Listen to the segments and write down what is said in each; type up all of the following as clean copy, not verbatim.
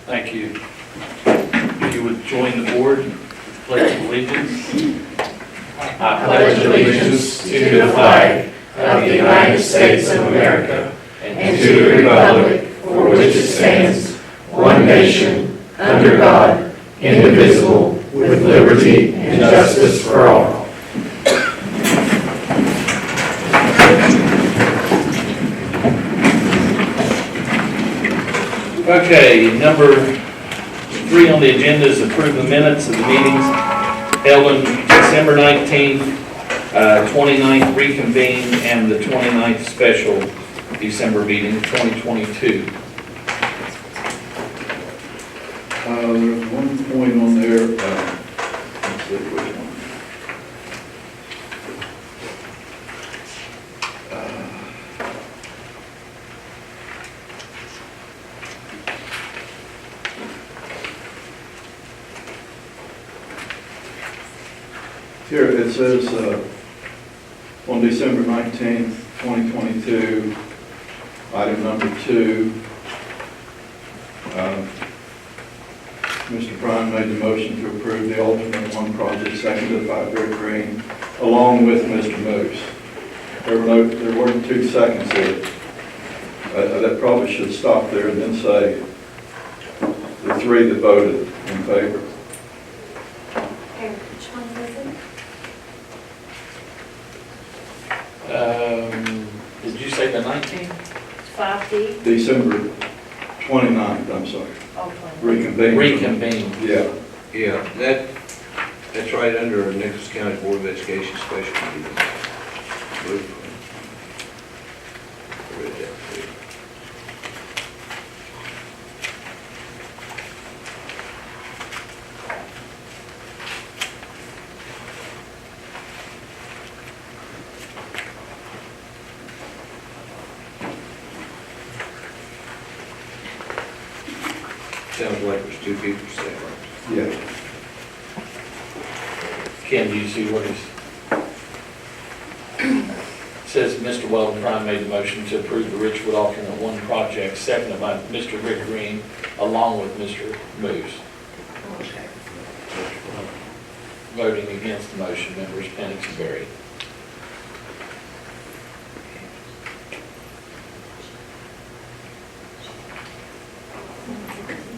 Thank you. If you would join the board, pledge of allegiance. I pledge allegiance to the flag of the United States of America and to the republic for which it stands, one nation, under God, indivisible, with liberty and justice for all. Okay, number 3 on the agenda is approve the minutes of the meetings held on December 19th, 29th reconvened, and the 29th special December meeting, 2022. There's one point on there, let's see which one. Here it says, on December 19th, 2022, item number 2, Mr. Prime made the motion to approve the alternate 1 project, seconded by Rick Green, along with Mr. Moose. There weren't 2 seconds there. That probably should stop there and then say the 3 that voted in favor. Which one was it? Did you say the 19th? 5D? December 29th, I'm sorry. Oh, 20. Reconvened. Reconvened. Yeah. Yeah, that's right under Nicholas County Board of Education Special Meeting. Blueprint. I read that for you. Sounds like there's 2 people saying right. Yeah. Ken, do you see what he's... Says Mr. Weldon Prime made the motion to approve the Richwood alternate 1 project, seconded by Mr. Rick Green, along with Mr. Moose. Voting against the motion, members Penix and Berry.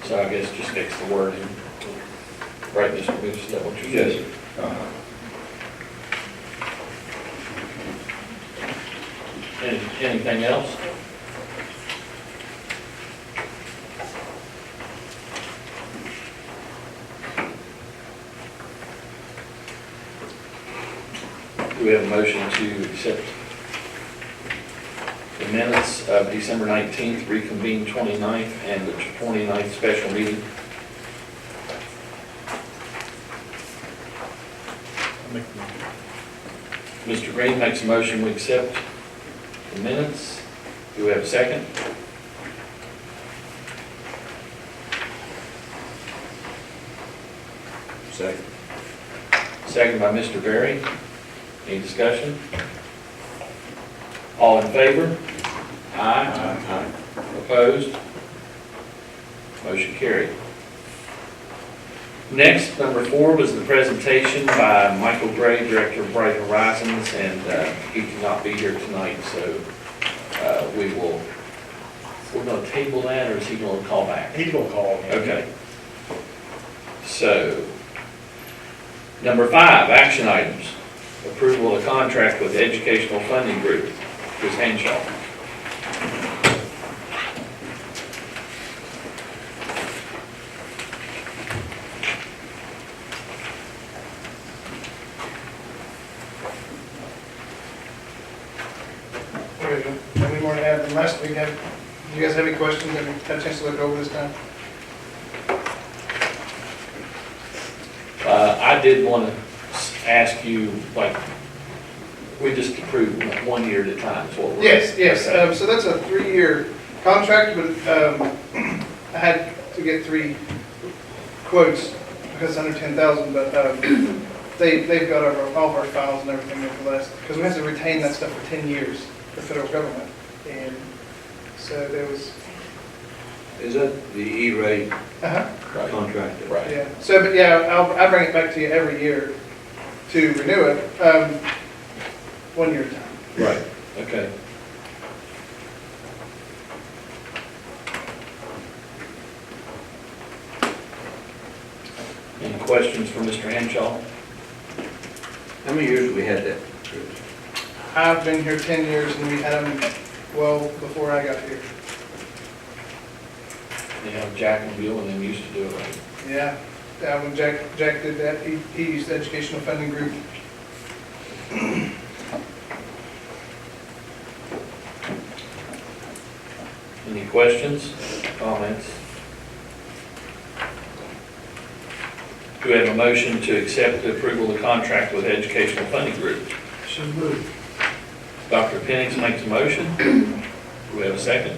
So I guess just fix the wording. Right, Mr. Moose, is that what you're saying? Yes. Anything else? Do we have a motion to accept the minutes of December 19th, reconvened 29th, and the 29th special meeting? Mr. Green makes a motion, we accept the minutes. Do we have a second? Second. Second by Mr. Berry. Any discussion? All in favor? Aye. Opposed? Motion carried. Next, number 4 was the presentation by Michael Gray, Director of Bright Horizons, and he cannot be here tonight, so we're going to table that, or is he going to call back? He's going to call me. Okay. So, number 5, action items. Approval of contract with Educational Funding Group, Chris Hanshaw. And we already had them last week. Did you guys have any questions? Have you had a chance to look over this time? I did want to ask you, like, we just approved 1 year at a time, is what we're... Yes. So that's a 3-year contract, but I had to get 3 quotes because it's under 10,000. But they've got all of our files and everything over the last, because we have to retain that stuff for 10 years, the federal government. And so there was Is that the E-rate Uh-huh. Right. contract? Right. Yeah, so, but yeah, I bring it back to you every year to renew it, 1 year at a time. Right, okay. Any questions for Mr. Henshaw? How many years have we had that? I've been here 10 years and we had them, well, before I got here. Yeah, Jack and Bill and them used to do it, right? Yeah, when Jack did that, he used the educational funding group. Any questions, comments? Do we have a motion to accept the approval of the contract with Educational Funding Group? So moved. Dr. Penix makes a motion. Do we have a second?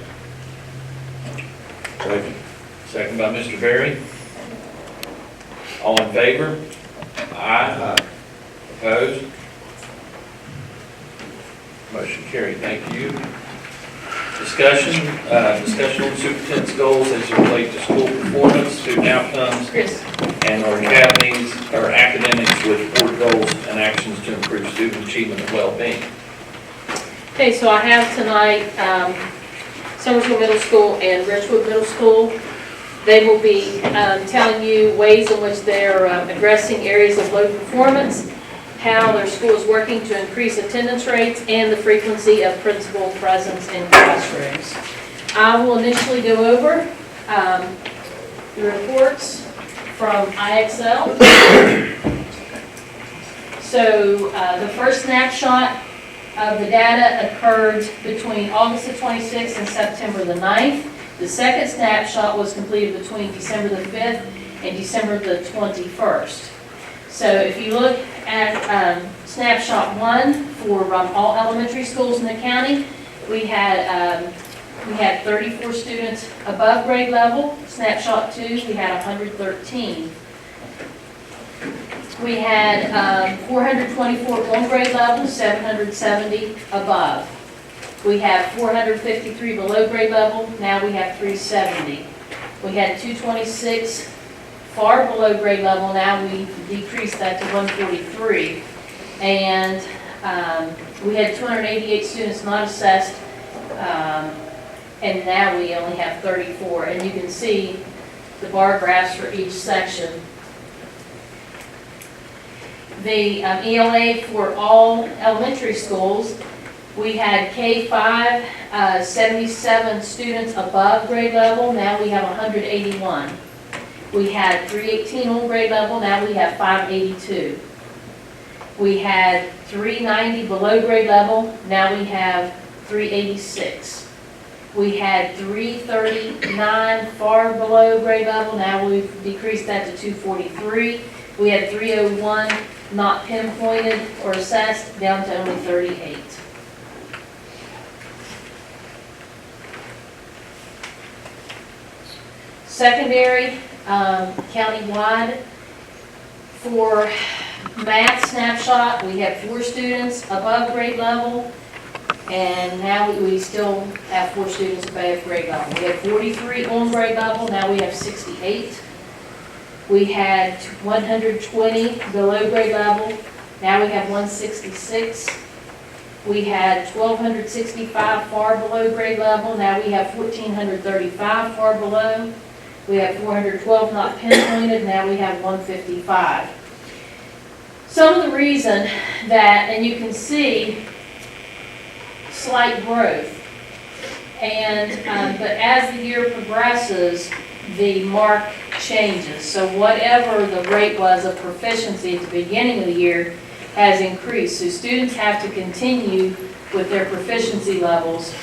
Second. Second by Mr. Berry. All in favor? Aye. Opposed? Motion carried. Thank you. Discussion on superintendent's goals as it relate to school performance, student outcomes, Chris, and our academies, our academics with board goals and actions to improve student achievement and well-being. okay, so I have tonight, Somersville Middle School and Ridgewood Middle School. They will be telling you ways in which they're addressing areas of low performance, how their school is working to increase attendance rates, and the frequency of principal presence in classrooms. I will initially go over the reports from IXL. So the first snapshot of the data occurred between August the 26th and September the 9th. The second snapshot was completed between December the 5th and December the 21st. So if you look at snapshot 1 for all elementary schools in the county, we had 34 students above grade level. Snapshot 2, we had 113. We had 424 on grade level, 770 above. We have 453 below grade level, now we have 370. We had 226 far below grade level, now we decreased that to 143. And we had 288 students not assessed, and now we only have 34. And you can see the bar graphs for each section. The ELA for all elementary schools, we had K-5, 77 students above grade level, now we have 181. We had 318 on grade level, now we have 582. We had 390 below grade level, now we have 386. We had 339 far below grade level, now we've decreased that to 243. We had 301 not pinpointed or assessed, down to only 38. Secondary, countywide, for math snapshot, we have 4 students above grade level, and now we still have 4 students above grade level. We had 43 on grade level, now we have 68. We had 120 below grade level, now we have 166. We had 1,265 far below grade level, now we have 1,435 far below. We have 412 not pinpointed, now we have 155. Some of the reason that, and you can see slight growth, and but as the year progresses, the mark changes. So whatever the rate was of proficiency at the beginning of the year has increased. So students have to continue with their proficiency levels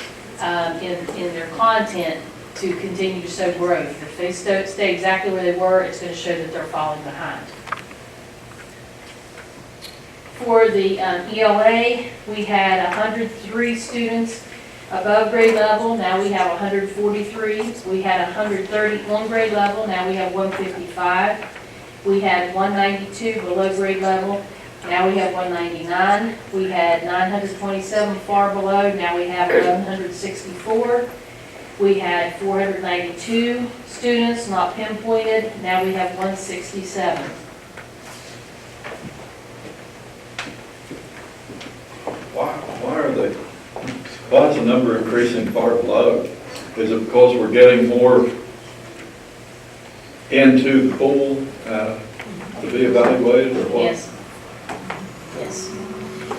in their content to continue to show growth. If they stay exactly where they were, it's going to show that they're falling behind. For the ELA, we had 103 students above grade level, now we have 143. We had 130 on grade level, now we have 155. We had 192 below grade level, now we have 199. We had 927 far below, now we have 1,164. we had 492 students not pinpointed, now we have 167. Why is the number increasing far below? Is it because we're getting more into the pool to be evaluated or what? Yes. Yes.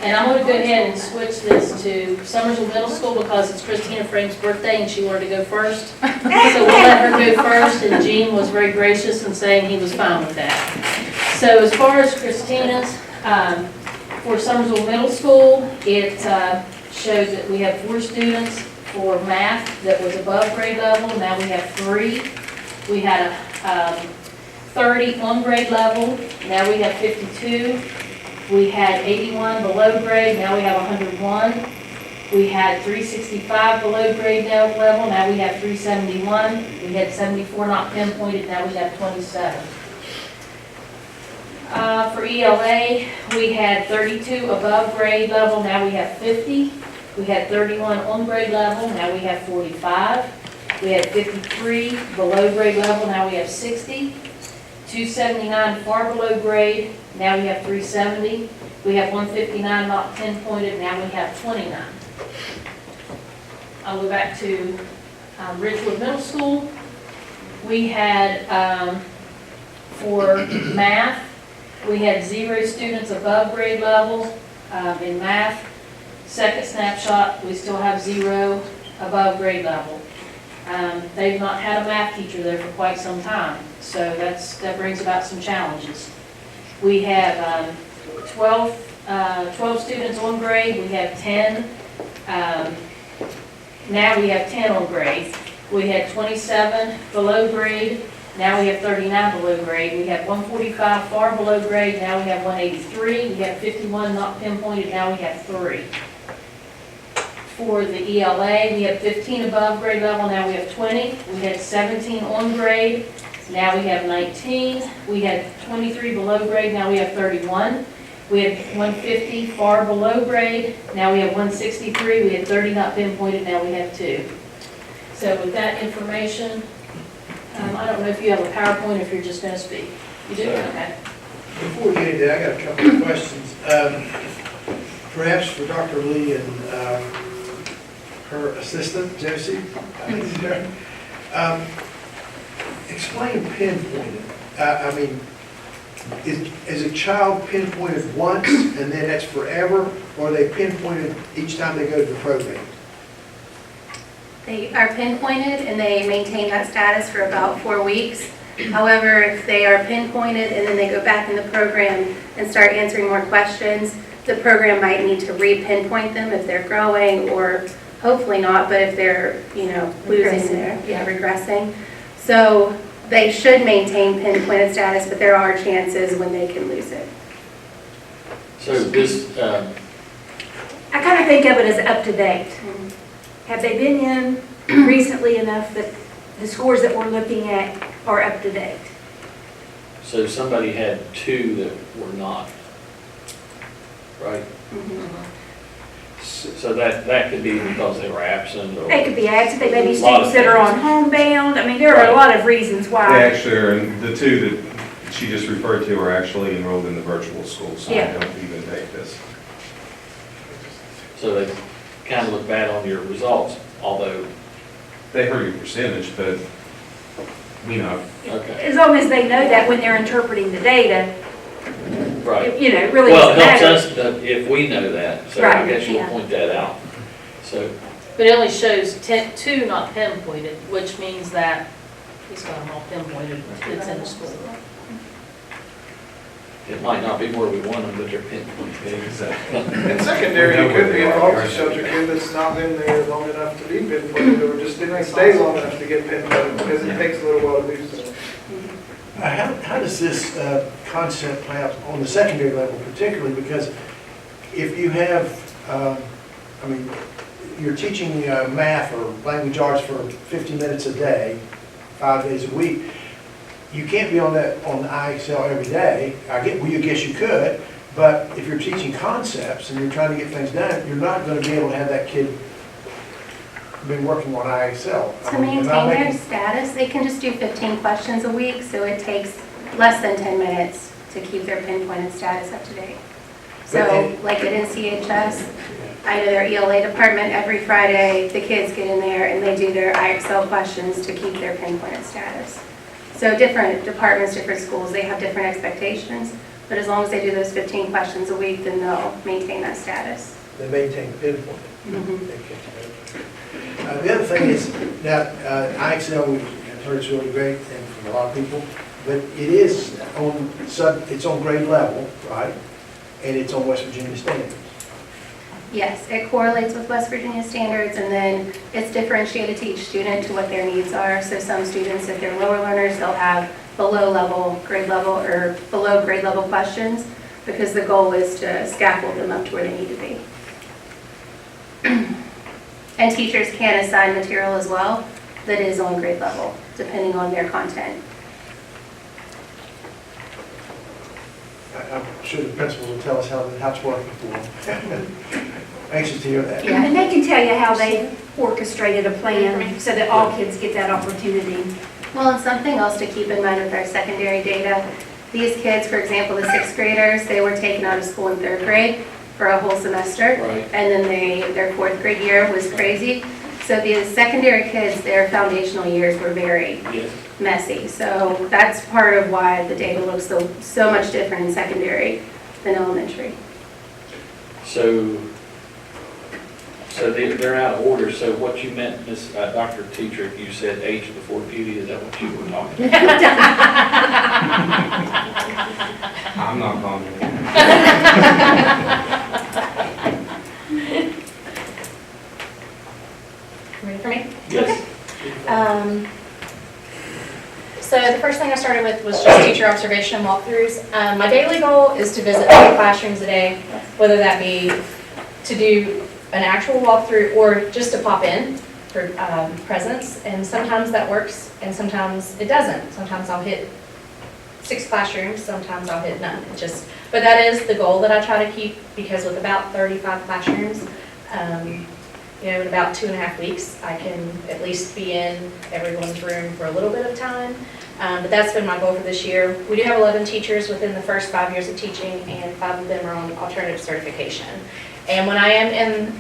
And I'm gonna go ahead and switch this to Summersville Middle School because it's Christina Frank's birthday and she wanted to go first. So we'll let her go first, and Gene was very gracious in saying he was fine with that. So as far as Christina's, for Summersville Middle School, it shows that we have 4 students for math that was above grade level, now we have 3. We had 30 on grade level, now we have 52. We had 81 below grade, now we have 101. We had 365 below grade level, now we have 371. We had 74 not pinpointed, now we have 27. For ELA, we had 32 above grade level, now we have 50. We had 31 on grade level, now we have 45. We had 53 below grade level, now we have 60. 279 far below grade, now we have 370. We have 159 not pinpointed, now we have 29. I'll go back to Ridgewood Middle School. We had, for math, we had 0 students above grade level in math. Second snapshot, we still have 0 above grade level. They've not had a math teacher there for quite some time, so that brings about some challenges. We have 12 students on grade, we have 10. Now we have 10 on grade. We had 27 below grade, now we have 39 below grade. We have 145 far below grade, now we have 183. We have 51 not pinpointed, now we have 3. For the ELA, we have 15 above grade level, now we have 20. We had 17 on grade, now we have 19. We had 23 below grade, now we have 31. We had 150 far below grade, now we have 163. We had 30 not pinpointed, now we have 2. So with that information, I don't know if you have a PowerPoint or if you're just going to speak. You do? Okay. Before we get into that, I got a couple of questions. Perhaps for Dr. Lee and her assistant, Josie. Explain pinpointed. I mean, is a child pinpointed once and then that's forever, or are they pinpointed each time they go to the program? They are pinpointed and they maintain that status for about 4 weeks. However, if they are pinpointed and then they go back in the program and start answering more questions, the program might need to re-pinpoint them if they're growing, or hopefully not, but if they're, losing regressing. So they should maintain pinpointed status, but there are chances when they can lose it. So this, I kind of think of it as up to date. Have they been in recently enough that the scores that we're looking at are up to date? so somebody had 2 that were not, right? So that could be because they were absent or. They could be absent, they may be A lot of students that are things. on homebound. I mean, there are a lot of reasons They why. actually are, and the 2 that she just referred to are actually enrolled in the virtual school, so I Yeah. don't even take this. So they kind of look bad on your results, although, They hurt your percentage, but, okay, As long as they know that when they're interpreting the data, right. it really Well, doesn't it helps matter. us if we know that, so I Right, guess you'll yeah. point that out. So, But it only shows 2 not pinpointed, which means that he's got them all pinpointed, it's in the school. it might not be where we want them, but they're pinpointed. exactly. In secondary, it could be a foster shelter kid that's not been there long enough to be pinpointed, or just didn't stay long enough to get pinpointed, because it takes a little while to do so. How does this concept play out on the secondary level particularly? Because if you have, you're teaching math or language arts for 50 minutes a day, 5 days a week, you can't be on the IXL every day. I guess you could, but if you're teaching concepts and you're trying to get things done, you're not going to be able to have that kid been working on IXL. To maintain their status, they can just do 15 questions a week, so it takes less than 10 minutes to keep their pinpointed status up to date. So, like at NCHS, I know their ELA department, every Friday, the kids get in there and they do their IXL questions to keep their pinpointed status. So different departments, different schools, they have different expectations, but as long as they do those 15 questions a week, then they'll maintain that status. They maintain pinpoint. Mhm. The other thing is, now, IXL, we've heard it's really great and from a lot of people, but it is it's on grade level, right? And it's on West Virginia standards. Yes, it correlates with West Virginia standards, and then it's differentiated to each student to what their needs are. So some students, if they're lower learners, they'll have below grade level questions, because the goal is to scaffold them up to where they need to be. And teachers can assign material as well that is on grade level, depending on their content. I'm sure the principals will tell us how it's working for them. Anxious to hear that. Yeah, and they can tell you how they orchestrated a plan so that all kids get that opportunity. Well, and something else to keep in mind with our secondary data, these kids, for example, the 6th graders, they were taken out of school in 3rd grade for a whole semester. Right. And then their 4th grade year was crazy. So the secondary kids, their foundational years were very Yes. messy. So that's part of why the data looks so much different in secondary than elementary. So they're out of order, so what you meant, Ms. Dr. Teacher, you said age before beauty, is that what you were talking about? I'm not commenting. Ready for me? Yes. So the first thing I started with was just teacher observation and walkthroughs. My daily goal is to visit 3 classrooms a day, whether that be to do an actual walkthrough or just to pop in for presence. And sometimes that works and sometimes it doesn't. Sometimes I'll hit 6 classrooms, sometimes I'll hit none. But that is the goal that I try to keep, because with about 35 classrooms, in about 2.5 weeks, I can at least be in everyone's room for a little bit of time. But that's been my goal for this year. We do have 11 teachers within the first 5 years of teaching, and 5 of them are on alternative certification. And when I am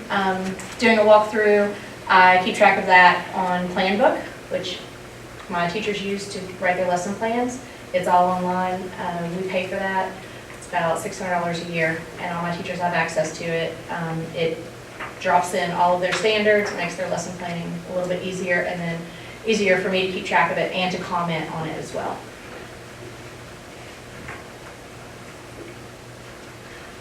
doing a walkthrough, I keep track of that on Planbook, which my teachers use to write their lesson plans. It's all online. We pay for that. It's about $600 a year, and all my teachers have access to it. It drops in all of their standards, makes their lesson planning a little bit easier, and then easier for me to keep track of it and to comment on it as well.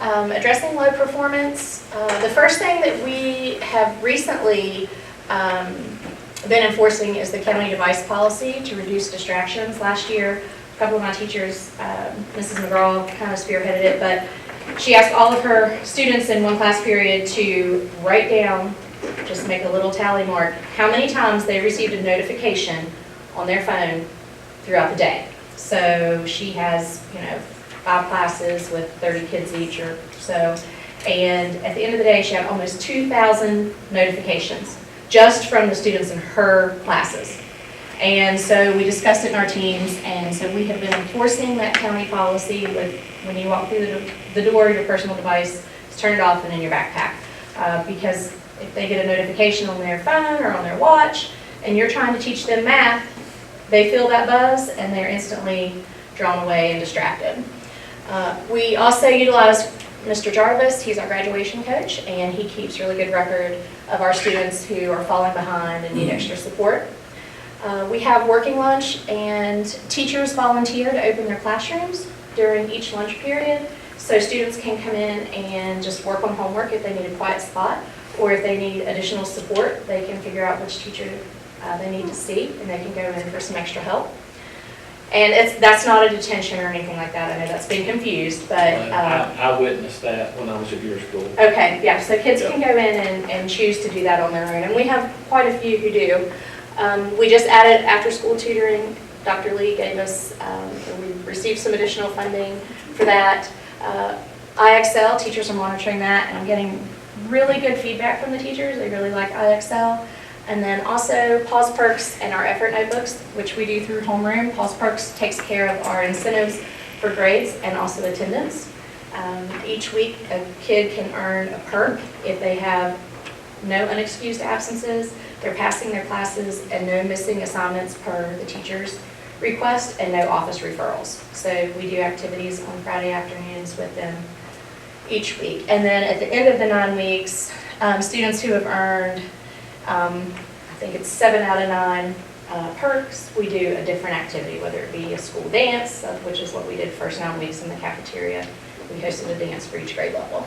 Addressing low performance, the first thing that we have recently been enforcing is the county device policy to reduce distractions. Last year, a couple of my teachers, Mrs. McGraw kind of spearheaded it, but she asked all of her students in one class period to write down, just make a little tally mark, how many times they received a notification on their phone throughout the day. So she has, 5 classes with 30 kids each or so. And at the end of the day, she had almost 2,000 notifications just from the students in her classes. And so we discussed it in our teams, and so we have been enforcing that county policy with when you walk through the door, your personal device is turned off and in your backpack. Because if they get a notification on their phone or on their watch, and you're trying to teach them math, they feel that buzz and they're instantly drawn away and distracted. We also utilize Mr. Jarvis. He's our graduation coach, and he keeps really good record of our students who are falling behind and need extra support. We have working lunch, and teachers volunteer to open their classrooms during each lunch period, so students can come in and just work on homework if they need a quiet spot, or if they need additional support, they can figure out which teacher they need to see, and they can go in for some extra help. And that's not a detention or anything like that. I know that's been confused, but... I witnessed that when I was at your school. Okay, yeah, so kids can go in and choose to do that on their own, and we have quite a few who do. We just added after-school tutoring. Dr. Lee gave us, and we received some additional funding for that. IXL, teachers are monitoring that, and I'm getting really good feedback from the teachers. They really like IXL. And then also Pause Perks and our effort notebooks, which we do through homeroom. Pause Perks takes care of our incentives for grades and also attendance. Each week, a kid can earn a perk if they have no unexcused absences, they're passing their classes, and no missing assignments per the teacher's request, and no office referrals. So we do activities on Friday afternoons with them each week. And then at the end of the 9 weeks, students who have earned, I think it's 7 out of 9 perks, we do a different activity, whether it be a school dance, which is what we did first 9 weeks in the cafeteria. We hosted a dance for each grade level.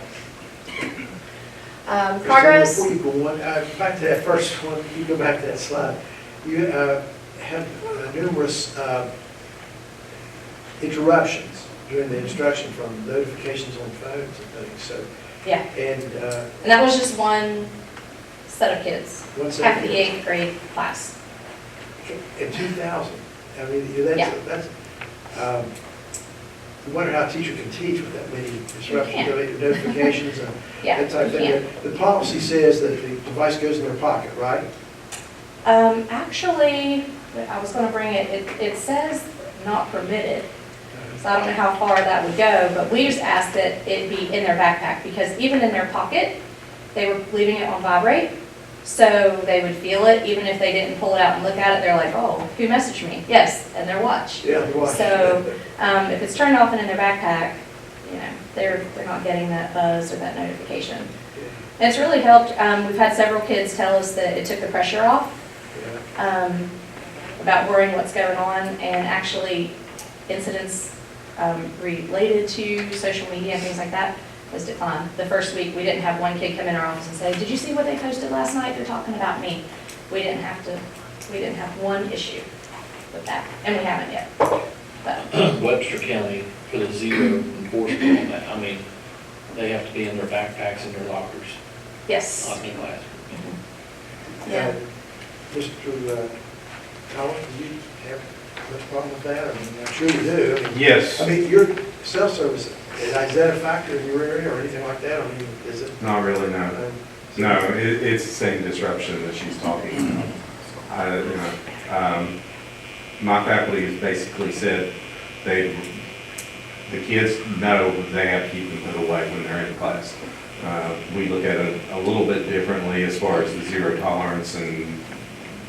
Progress. Before you go on, back to that first one, you go back to that slide. You have numerous interruptions during the instruction from notifications on phones and things, so. Yeah. And And that was just one set of kids, what's half that? the 8th grade class. In 2000, I mean, that's, you wonder how a teacher can teach with that many disruptions, notifications and Yeah, that type of you thing. The policy says that the device goes in their pocket, right? Actually, I was going to bring it, it says not permitted, so I don't know how far that would go, but we just asked that it be in their backpack, because even in their pocket, they were leaving it on vibrate, so they would feel it, even if they didn't pull it out and look at it, they're like, oh, who messaged me? Yes, and their watch. Yeah, the watch. So, if it's turned off and in their backpack, you know, they're not getting that buzz or that notification. And it's really helped. We've had several kids tell us that it took the pressure off about worrying what's going on, and actually incidents related to social media and things like that was declined. The first week, we didn't have one kid come in our office and say, did you see what they posted last night? They're talking about me. We didn't have one issue with that, and we haven't yet. But Webster County, for the zero enforcement on that, I mean, they have to be in their backpacks and their lockers, yes. not in class. Yeah. Mr. Collins, do you have much problem with that? I mean, I'm sure you do. I mean, Yes, I mean, your cell service, is that a factor in your area or anything like that? I mean, is it? not really, no. No, it's the same disruption that she's talking about. My faculty has basically said the kids know they have to keep them put away when they're in class. We look at it a little bit differently as far as the zero tolerance, and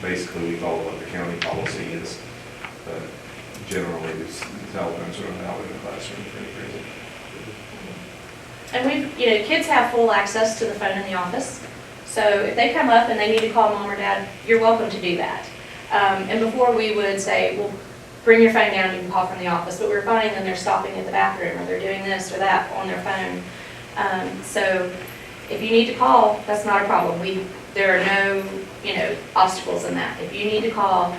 basically we follow what the county policy is. But generally, the cell phones are allowed in the classroom for any reason. And kids have full access to the phone in the office. So if they come up and they need to call mom or dad, you're welcome to do that. And before we would say, well, bring your phone down, you can call from the office. But we were finding them, they're stopping at the bathroom, or they're doing this or that on their phone. So if you need to call, that's not a problem. There are no, obstacles in that. If you need to call,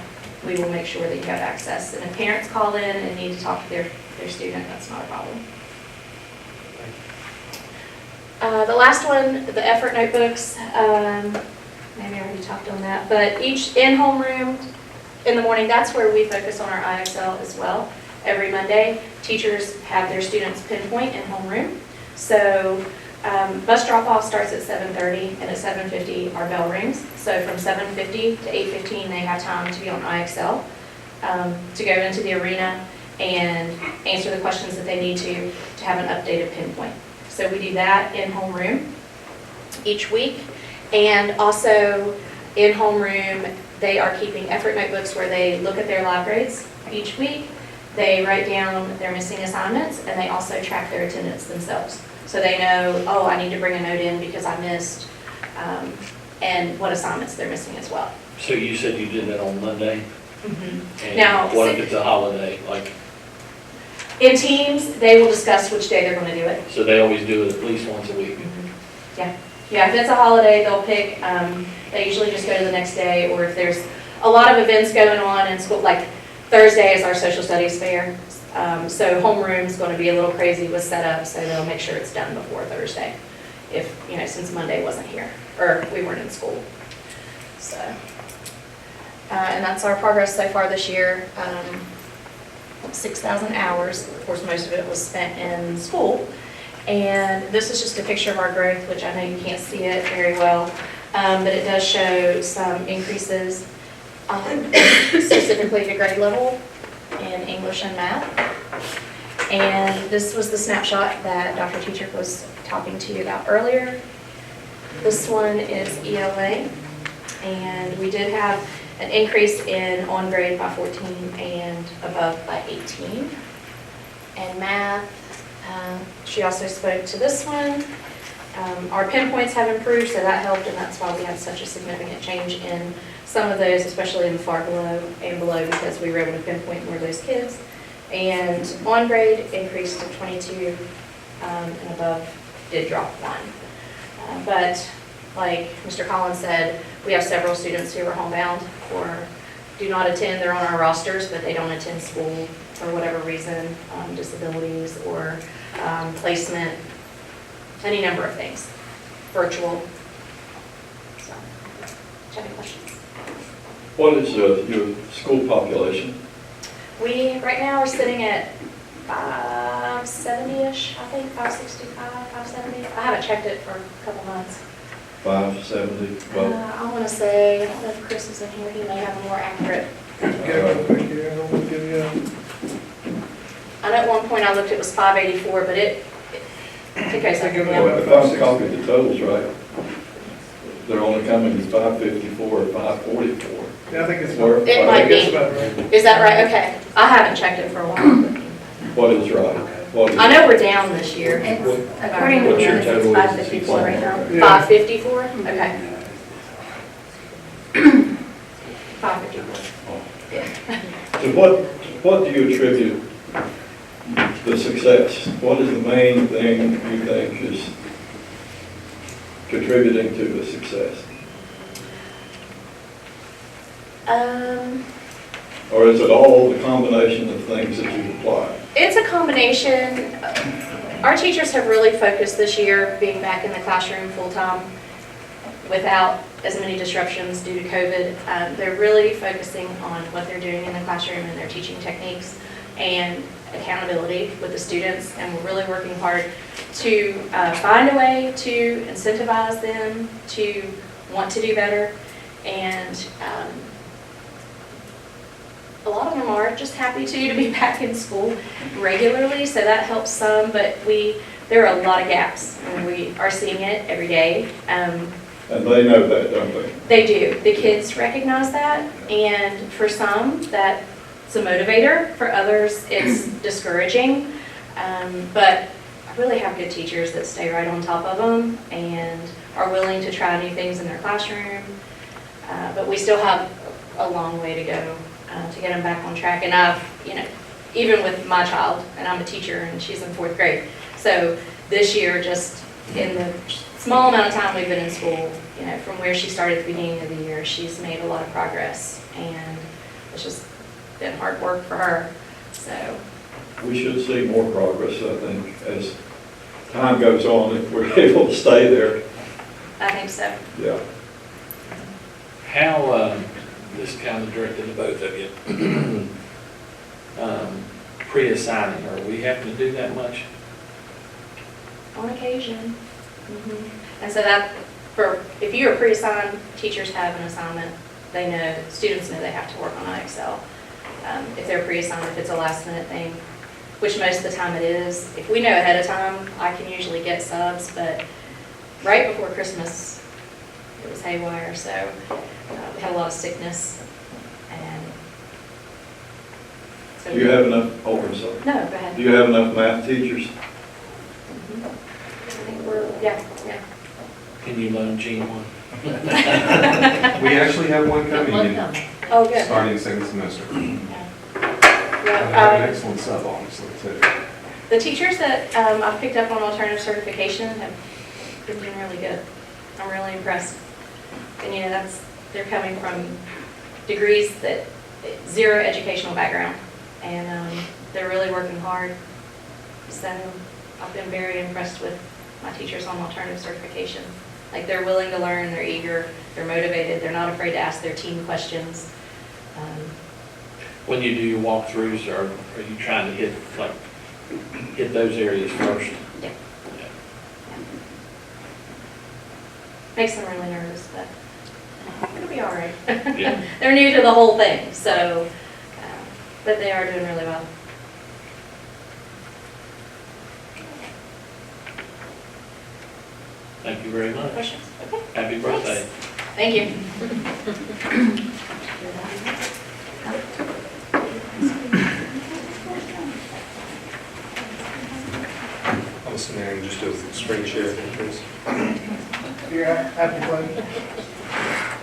we will make sure that you have access. And if parents call in and need to talk to their student, that's not a problem. The last one, the effort notebooks, maybe I already talked on that, but each in homeroom in the morning, that's where we focus on our IXL as well. Every Monday, teachers have their students pinpoint in homeroom. So bus drop-off starts at 7:30, and at 7:50 our bell rings. So from 7:50 to 8:15, they have time to be on IXL, to go into the arena and answer the questions that they need to have an updated pinpoint. So we do that in homeroom each week. And also in homeroom, they are keeping effort notebooks where they look at their lab grades each week. They write down their missing assignments, and they also track their attendance themselves. So they know, oh, I need to bring a note in because I missed, and what assignments they're missing as well. So you said you did that on Monday? And Now, what if it's a holiday, like, in teams, they will discuss which day they're going to do it. so they always do it at least once a week? Yeah, if it's a holiday, they'll pick, they usually just go to the next day, or if there's a lot of events going on in school, like Thursday is our social studies fair. So homeroom's going to be a little crazy with setup, so they'll make sure it's done before Thursday. If, since Monday wasn't here, or we weren't in school. So, and that's our progress so far this year. 6,000 hours. Of course, most of it was spent in school. And this is just a picture of our growth, which I know you can't see it very well. but it does show some increases specifically to grade level in English and math. And this was the snapshot that Dr. Teacher was talking to you about earlier. This one is ELA, and we did have an increase in on grade by 14 and above by 18. And math, she also spoke to this one. Our pinpoints have improved, so that helped, and that's why we had such a significant change in some of those, especially in the far below and below, because we were able to pinpoint more of those kids. And on grade increased to 22, and above did drop 1. But like Mr. Collins said, we have several students who are homebound or do not attend. They're on our rosters, but they don't attend school for whatever reason, disabilities or placement, any number of things, virtual. So, do you have any questions? What is your school population? We, right now, are sitting at 570-ish, I think, 565, 570. I haven't checked it for a couple months. 570, well, I want to say, I don't know if Chris is in here, he may have a more accurate. I know at one point I looked, it was 584, but it goes up and down. if I copied the totals right, they're only coming to 554 or 544. Yeah, I think it's Or- about, It I might think it's be. about right. Is that right? Okay. I haven't checked it for a while. What is right? What is- I know we're down this year. It's, according to What's your Dennis, it's total? 554 right now. Yeah. 554? Okay. 554. Yeah. So what do you attribute the success? What is the main thing you think is contributing to the success? Or is it all the combination of things that you apply? It's a combination. Our teachers have really focused this year being back in the classroom full-time without as many disruptions due to COVID. They're really focusing on what they're doing in the classroom and their teaching techniques and accountability with the students, and we're really working hard to find a way to incentivize them to want to do better. And a lot of them are just happy to be back in school regularly, so that helps some, but there are a lot of gaps, and we are seeing it every day. And they know that, don't they? They do. The kids recognize that, and for some, that's a motivator. For others, it's discouraging. But I really have good teachers that stay right on top of them and are willing to try new things in their classroom. But we still have a long way to go to get them back on track. And even with my child, and I'm a teacher, and she's in 4th grade. So this year, just in the small amount of time we've been in school, from where she started at the beginning of the year, she's made a lot of progress, and it's just been hard work for her. So We should see more progress, I think, as time goes on, if we're able to stay there. I think so. Yeah. How, this kind of directed to both of you, pre-assigning, are we having to do that much? On occasion. And so if you are pre-assigned, teachers have an assignment. They know, students know they have to work on IXL. If they're pre-assigned, if it's a last minute thing, which most of the time it is. If we know ahead of time, I can usually get subs, but right before Christmas, it was haywire, so we had a lot of sickness. And so Do you have enough, oh, I'm sorry. No, go ahead. Do you have enough math teachers? I think yeah. Can you loan Gene one? We actually have one coming in, Oh, good. starting second semester. And Yeah, I have an excellent sub, honestly, too. the teachers that I've picked up on alternative certification have been doing really good. I'm really impressed. And they're coming from degrees that, 0 educational background. And they're really working hard. So I've been very impressed with my teachers on alternative certification. Like, they're willing to learn, they're eager, they're motivated, they're not afraid to ask their team questions. When you do your walkthroughs, are you trying to hit those areas first? Yeah. Makes them really nervous, but it'll be all right. Yeah. They're new to the whole thing, so, but they are doing really well. Thank you very much. Questions? Okay, Happy birthday. thank you. I'm assuming just do a screen share, please. You're happy to play?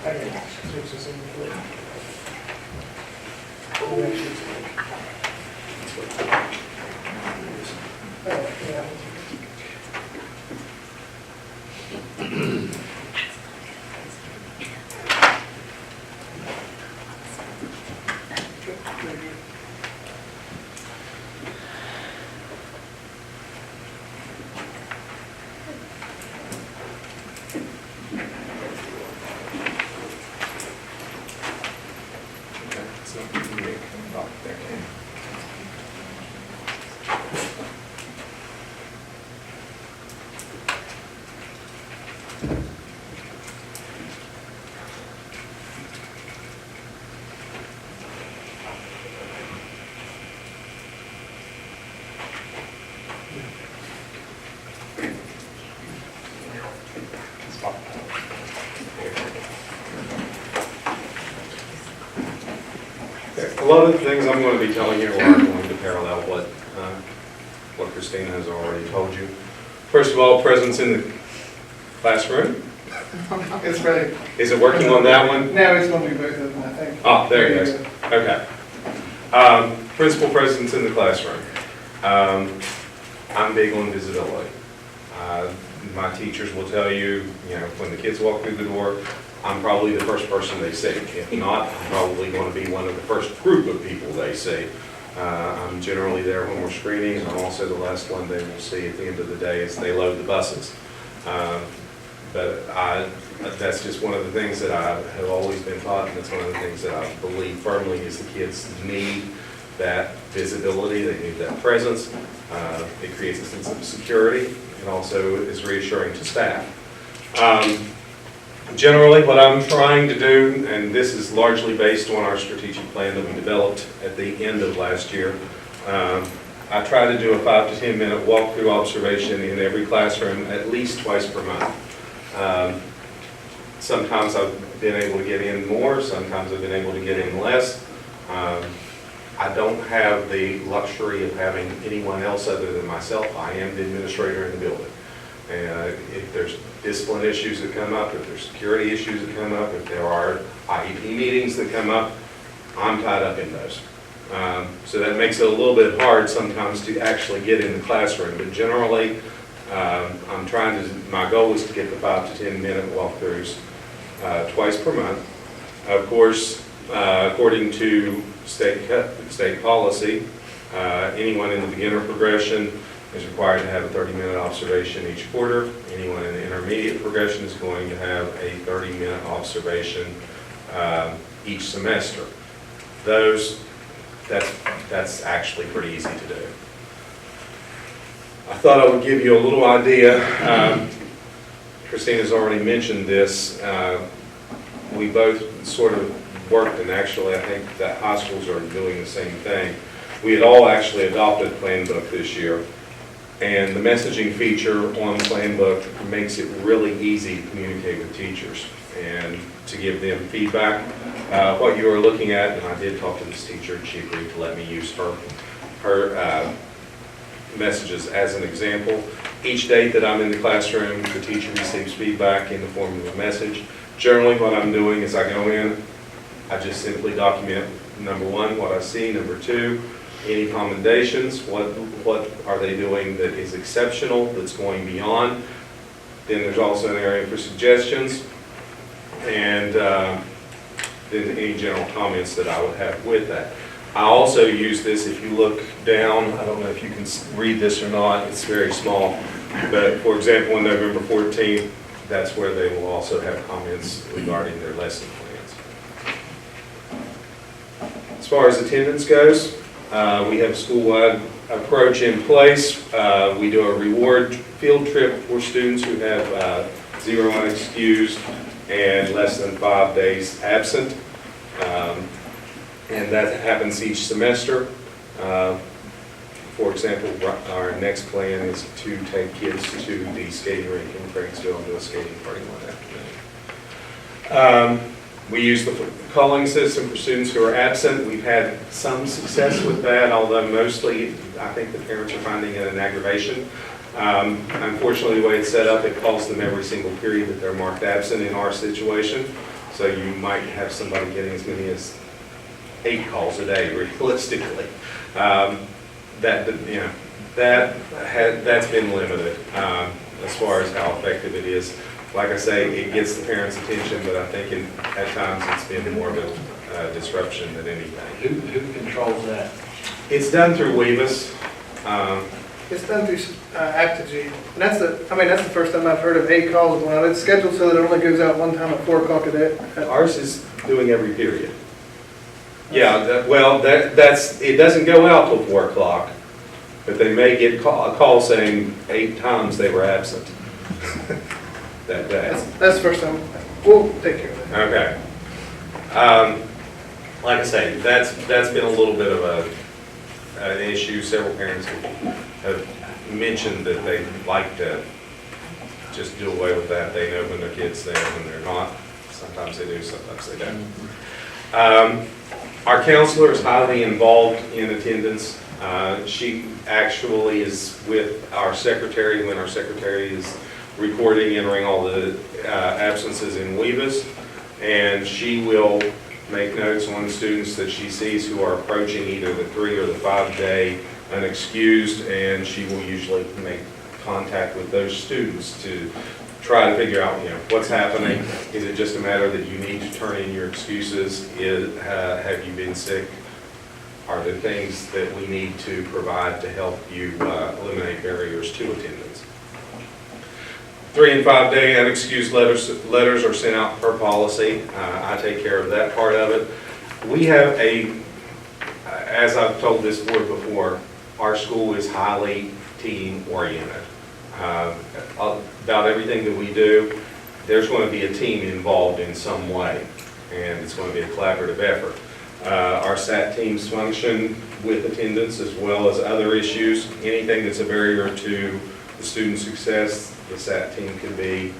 I can switch this in before. Oh, yeah. Okay, it's not giving me a- oh, there, okay. A lot of the things I'm going to be telling you are going to parallel what Christina has already told you. First of all, presence in the classroom. It's ready. Is it working on that one? Now it's going to be both of them, I think. Oh, there it goes. Okay. Principal presence in the classroom. I'm big on visibility. My teachers will tell you, when the kids walk through the door, I'm probably the first person they see. If not, I'm probably going to be one of the first group of people they see. I'm generally there when we're screening, and I'm also the last one they will see at the end of the day as they load the buses. But that's just one of the things that I have always been taught, and it's one of the things that I believe firmly is the kids need that visibility, they need that presence. It creates a sense of security, and also is reassuring to staff. Generally, what I'm trying to do, and this is largely based on our strategic plan that we developed at the end of last year, I try to do a 5 to 10 minute walkthrough observation in every classroom at least twice per month. Sometimes I've been able to get in more, sometimes I've been able to get in less. I don't have the luxury of having anyone else other than myself. I am the administrator in the building. And if there's discipline issues that come up, if there's security issues that come up, if there are IEP meetings that come up, I'm tied up in those. So that makes it a little bit hard sometimes to actually get in the classroom, but generally, I'm trying to, my goal is to get the 5 to 10 minute walkthroughs twice per month. Of course, according to state policy, anyone in the beginner progression is required to have a 30-minute observation each quarter. Anyone in the intermediate progression is going to have a 30-minute observation each semester. That's actually pretty easy to do. I thought I would give you a little idea. Christina's already mentioned this. We both sort of worked, and actually I think that high schools are doing the same thing. We had all actually adopted PlanBook this year. And the messaging feature on PlanBook makes it really easy to communicate with teachers and to give them feedback. What you are looking at, and I did talk to this teacher, and she agreed to let me use her messages as an example. Each day that I'm in the classroom, the teacher receives feedback in the form of a message. Generally, what I'm doing is I go in, I just simply document, number one, what I see, number two, any commendations, what are they doing that is exceptional, that's going beyond. Then there's also an area for suggestions, and then any general comments that I would have with that. I also use this, if you look down, I don't know if you can read this or not, it's very small, but for example, on November 14th, that's where they will also have comments regarding their lesson plans. As far as attendance goes, we have a school-wide approach in place. We do a reward field trip for students who have 0 unexcused, and less than 5 days absent. And that happens each semester. For example, our next plan is to take kids to the skating rink in Franksville and do a skating party one afternoon. We use the calling system for students who are absent. We've had some success with that, although mostly I think the parents are finding it an aggravation. Unfortunately, the way it's set up, it calls them every single period that they're marked absent in our situation. So you might have somebody getting as many as 8 calls a day, realistically. That's been limited as far as how effective it is. Like I say, it gets the parents' attention, but I think at times it's been more of a disruption than anything. Who controls that? It's done through Weavis. It's done through Aptigee. And that's the first time I've heard of 8 calls going out. It's scheduled so that it only goes out one time at 4 o'clock a day. Ours is doing every period. Yeah, it doesn't go out till 4 o'clock, but they may get a call saying 8 times they were absent that day. That's the first time. We'll take care of that. Okay. Like I say, that's been a little bit of an issue. Several parents have mentioned that they'd like to just do away with that. They know when their kid's there, when they're not. Sometimes they do, sometimes they don't. Our counselor is highly involved in attendance. She actually is with our secretary when our secretary is recording, entering all the absences in Weavis, and she will make notes on students that she sees who are approaching either the 3 or the 5 day unexcused, and she will usually make contact with those students to try to figure out, what's happening. Is it just a matter that you need to turn in your excuses? Have you been sick? Are there things that we need to provide to help you eliminate barriers to attendance? 3 and 5 day unexcused letters are sent out per policy. I take care of that part of it. We have as I've told this board before, our school is highly team oriented. About everything that we do, there's going to be a team involved in some way, and it's going to be a collaborative effort. Our SAT teams function with attendance as well as other issues. Anything that's a barrier to the student success, the SAT team can be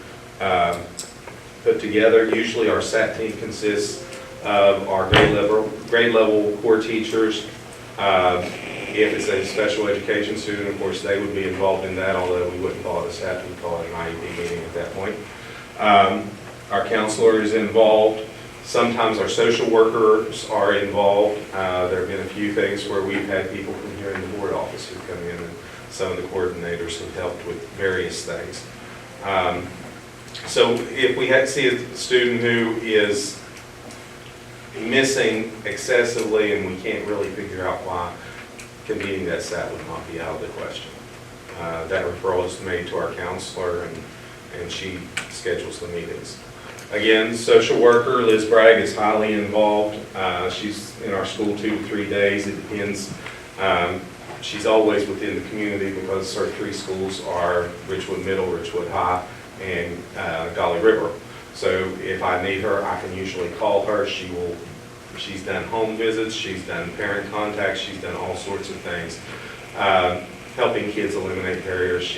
put together. Usually our SAT team consists of our grade level core teachers. If it's a special education student, of course, they would be involved in that, although we wouldn't call it a SAT, we'd call it an IEP meeting at that point. Our counselor is involved. Sometimes our social workers are involved. There have been a few things where we've had people from here in the board office who come in, and some of the coordinators have helped with various things. So if we see a student who is missing excessively and we can't really figure out why, convening that SAT would not be out of the question. That referral is made to our counselor, and she schedules the meetings. Again, social worker Liz Bragg is highly involved. She's in our school 2 to 3 days. It depends. She's always within the community because our 3 schools are Richwood Middle, Richwood High, and Golly River. So if I need her, I can usually call her. She's done home visits, she's done parent contacts, she's done all sorts of things. Helping kids eliminate barriers.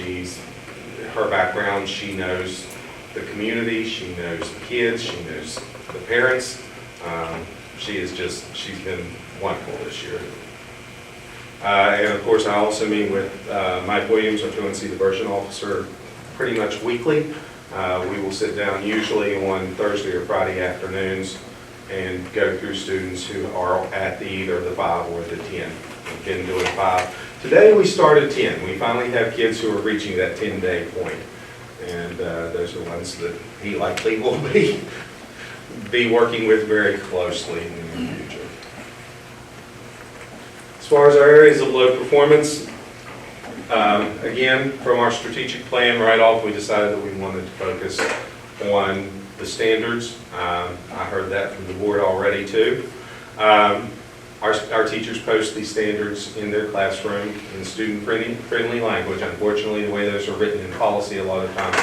Her background, she knows the community, she knows the kids, she knows the parents. She's been wonderful this year. And of course, I also meet with Mike Williams, our truancy diversion officer, pretty much weekly. We will sit down usually on Thursday or Friday afternoons and go through students who are at either the 5 or the 10. We've been doing 5. Today we started 10. We finally have kids who are reaching that 10-day point. And those are ones that he likely will be working with very closely in the near future. As far as our areas of low performance, again, from our strategic plan right off, we decided that we wanted to focus on the standards. I heard that from the board already too. Our teachers post these standards in their classroom in student-friendly language. Unfortunately, the way those are written in policy, a lot of times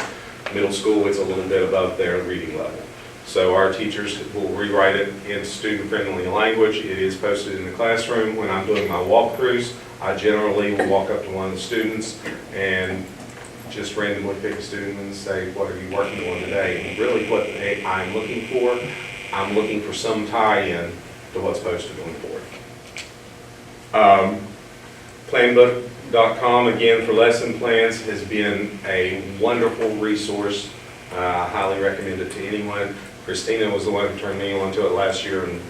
Middle school, it's a little bit above their reading level. So our teachers will rewrite it in student-friendly language. It is posted in the classroom. When I'm doing my walkthroughs, I generally will walk up to one of the students and just randomly pick a student and say, what are you working on today? And really what I'm looking for some tie-in to what's posted on the board. Planbook.com, again, for lesson plans, has been a wonderful resource. I highly recommend it to anyone. Christina was the one who turned me on to it last year, and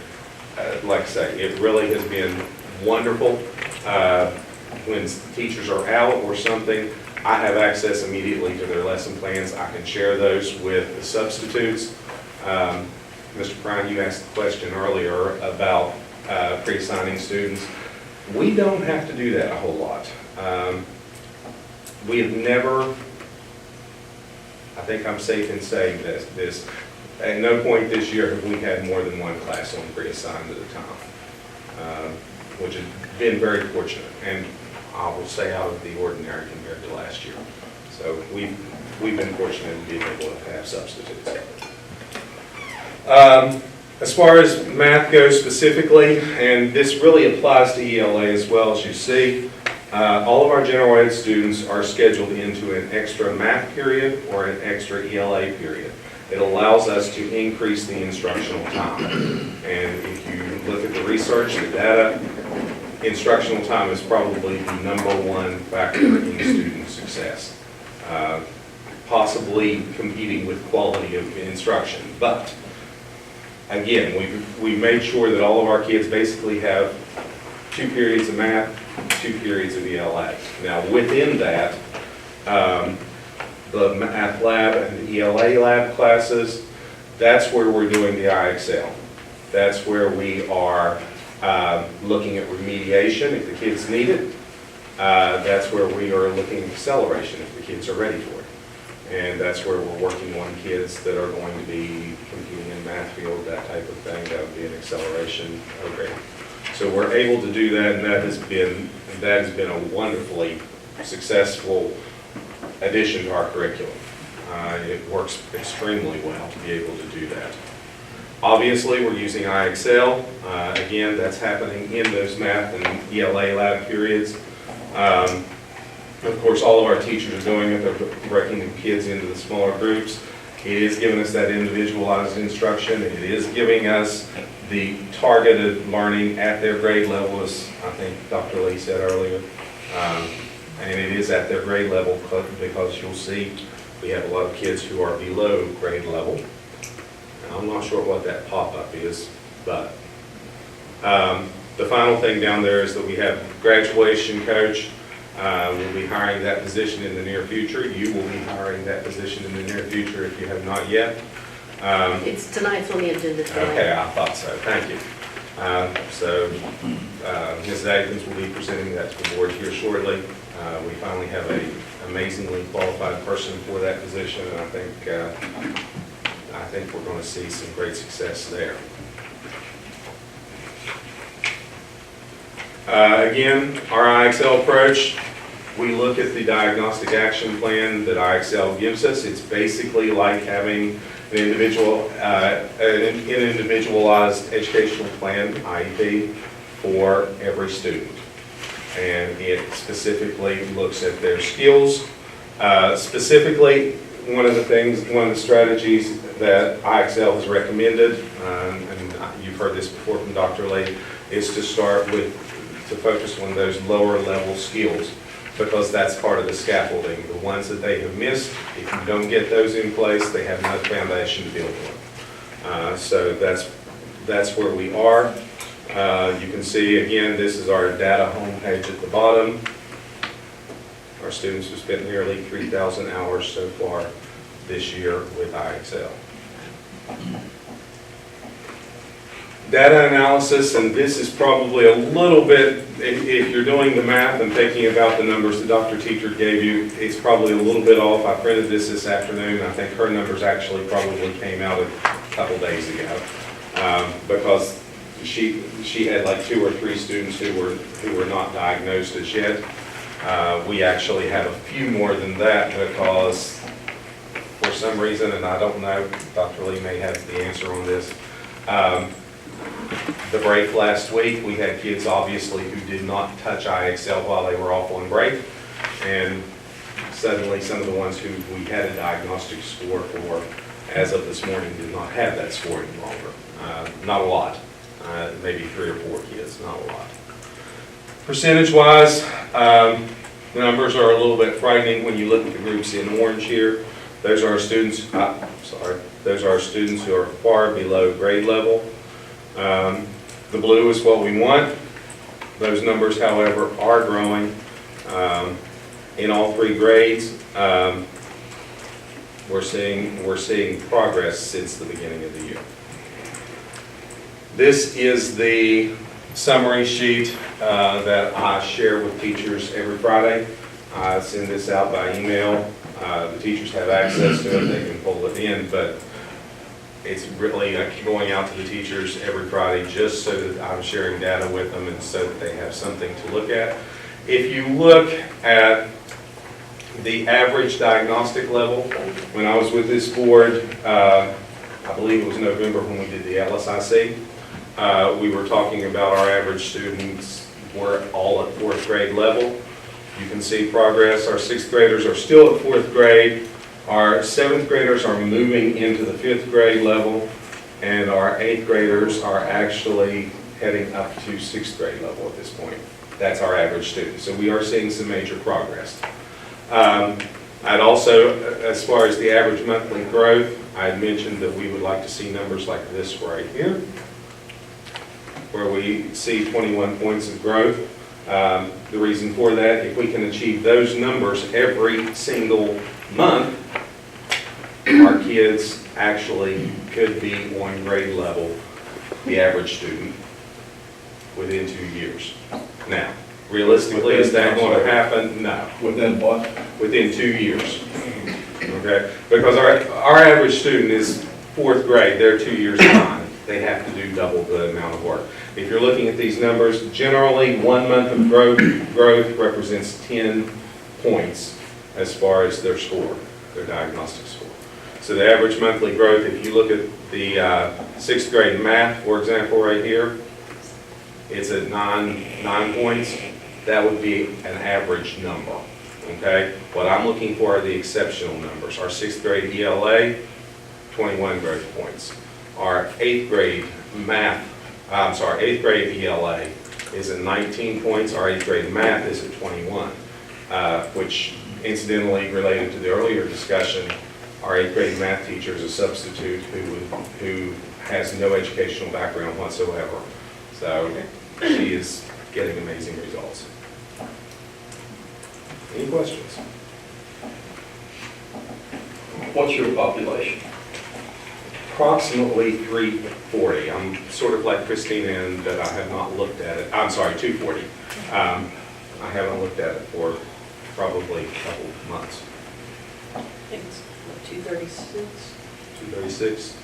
like I say, it really has been wonderful. When teachers are out or something, I have access immediately to their lesson plans. I can share those with the substitutes. Mr. Prine, you asked the question earlier about pre-assigning students. We don't have to do that a whole lot. We have never, I think I'm safe in saying this, at no point this year have we had more than one class on pre-assigned at a time, which has been very fortunate, and I will say out of the ordinary compared to last year. So we've been fortunate in being able to have substitutes. As far as math goes specifically, and this really applies to ELA as well, as you see, all of our general ed students are scheduled into an extra math period or an extra ELA period. It allows us to increase the instructional time. And if you look at the research, the data, instructional time is probably the #1 factor in student success, possibly competing with quality of instruction. But again, we've made sure that all of our kids basically have 2 periods of math, 2 periods of ELA. Now within that, the math lab and the ELA lab classes, that's where we're doing the IXL. That's where we are looking at remediation if the kids need it. That's where we are looking at acceleration if the kids are ready for it. And that's where we're working on kids that are going to be competing in math field, that type of thing. That would be an acceleration program. So we're able to do that, and that has been a wonderfully successful addition to our curriculum. It works extremely well to be able to do that. Obviously, we're using IXL. Again, that's happening in those math and ELA lab periods. Of course, all of our teachers are doing it. They're breaking the kids into the smaller groups. It is giving us that individualized instruction. It is giving us the targeted learning at their grade level, as I think Dr. Lee said earlier. And it is at their grade level because you'll see we have a lot of kids who are below grade level. Now, I'm not sure what that pop-up is, but the final thing down there is that we have graduation coach. We'll be hiring that position in the near future. You will be hiring that position in the near future if you have not yet. It's tonight's on the agenda tonight. Okay, I thought so. Thank you. Ms. Adkins will be presenting that to the board here shortly. We finally have an amazingly qualified person for that position, and I think we're going to see some great success there. Again, our IXL approach, we look at the diagnostic action plan that IXL gives us. It's basically like having an individualized educational plan, IEP, for every student. And it specifically looks at their skills. Specifically, one of the strategies that IXL has recommended, and you've heard this before from Dr. Lee, is to focus on those lower level skills, because that's part of the scaffolding. The ones that they have missed, if you don't get those in place, they have no foundation to build on. So that's where we are. You can see, again, this is our data homepage at the bottom. Our students have spent nearly 3,000 hours so far this year with IXL. Data analysis, and this is probably a little bit, if you're doing the math and thinking about the numbers that Dr. Teacher gave you, it's probably a little bit off. I printed this afternoon. I think her numbers actually probably came out a couple days ago, because she had like 2 or 3 students who were not diagnosed as yet. We actually have a few more than that because for some reason, and I don't know, Dr. Lee may have the answer on this. The break last week, we had kids obviously who did not touch IXL while they were off on break. And suddenly some of the ones who we had a diagnostic score for, as of this morning, did not have that score any longer. Not a lot, maybe 3 or 4 kids, not a lot. Percentage-wise, the numbers are a little bit frightening when you look at the groups in orange here. Those are our students, those are our students who are far below grade level. The blue is what we want. Those numbers, however, are growing in all 3 grades. We're seeing progress since the beginning of the year. This is the summary sheet that I share with teachers every Friday. I send this out by email. The teachers have access to it, they can pull it in, but it's really going out to the teachers every Friday just so that I'm sharing data with them and so that they have something to look at. If you look at the average diagnostic level, when I was with this board, I believe it was November when we did the LSIC, we were talking about our average students were all at 4th grade level. You can see progress. Our 6th graders are still at 4th grade. Our 7th graders are moving into the 5th grade level, and our 8th graders are actually heading up to 6th grade level at this point. That's our average student. So we are seeing some major progress. I'd also, as far as the average monthly growth, I had mentioned that we would like to see numbers like this right here, where we see 21 points of growth. The reason for that, if we can achieve those numbers every single month, our kids actually could be on grade level, the average student, within 2 years. Now, realistically, is that going to happen? No. Within what? Within 2 years. Okay? Because our average student is 4th grade, they're 2 years behind. They have to do double the amount of work. If you're looking at these numbers, generally 1 month of growth represents 10 points as far as their score, their diagnostic score. So the average monthly growth, if you look at the 6th grade math, for example, right here, it's at 9 points. That would be an average number, okay? What I'm looking for are the exceptional numbers. Our 6th grade ELA, 21 growth points. Our 8th grade math, 8th grade ELA is at 19 points. Our 8th grade math is at 21, which incidentally related to the earlier discussion, our 8th grade math teacher is a substitute who has no educational background whatsoever. So she is getting amazing results. Any questions? What's your population? Approximately 340. I'm sort of like Christina in that I have not looked at it. I'm sorry, 240. I haven't looked at it for probably a couple of months. I think it's 236. 236.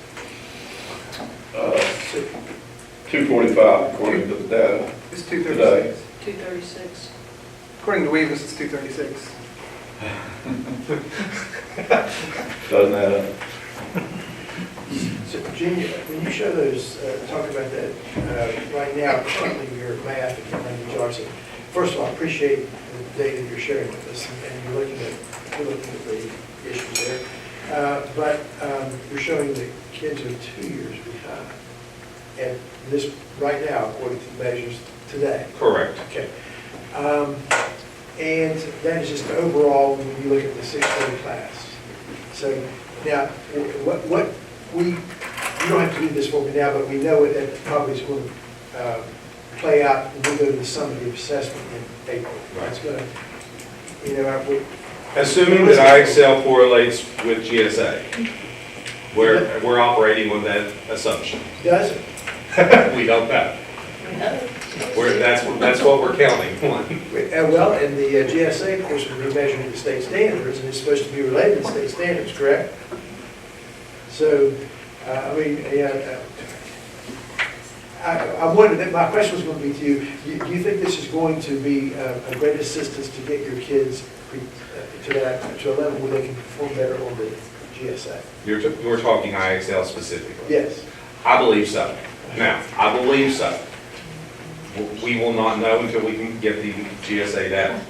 245 according to the data. It's Today. 236. 236. According to Weavis, it's 236. Doesn't add up. So Virginia, when you show those, talk about that right now, currently your math and language arts, first of all, I appreciate the data you're sharing with us, and you're looking at the issues there. But you're showing that kids are 2 years behind. And this, right now, according to the measures today. Correct. Okay. And that is just the overall when you look at the 6th grade class. So now, you don't have to do this for me now, but we know it that probably is going to play out when we go to the summative assessment in April. Right. It's going to, Assuming that IXL correlates with GSA, we're operating on that assumption. does it? We don't know. That's what we're counting on. Well, and the GSA, of course, will be measuring the state standards, and it's supposed to be related to state standards, correct? So, I wondered, that my question was going to be to you, do you think this is going to be a great assistance to get your kids to a level where they can perform better on the GSA. You're talking IXL specifically? Yes. I believe so. Now, I believe so. We will not know until we can get the GSA data.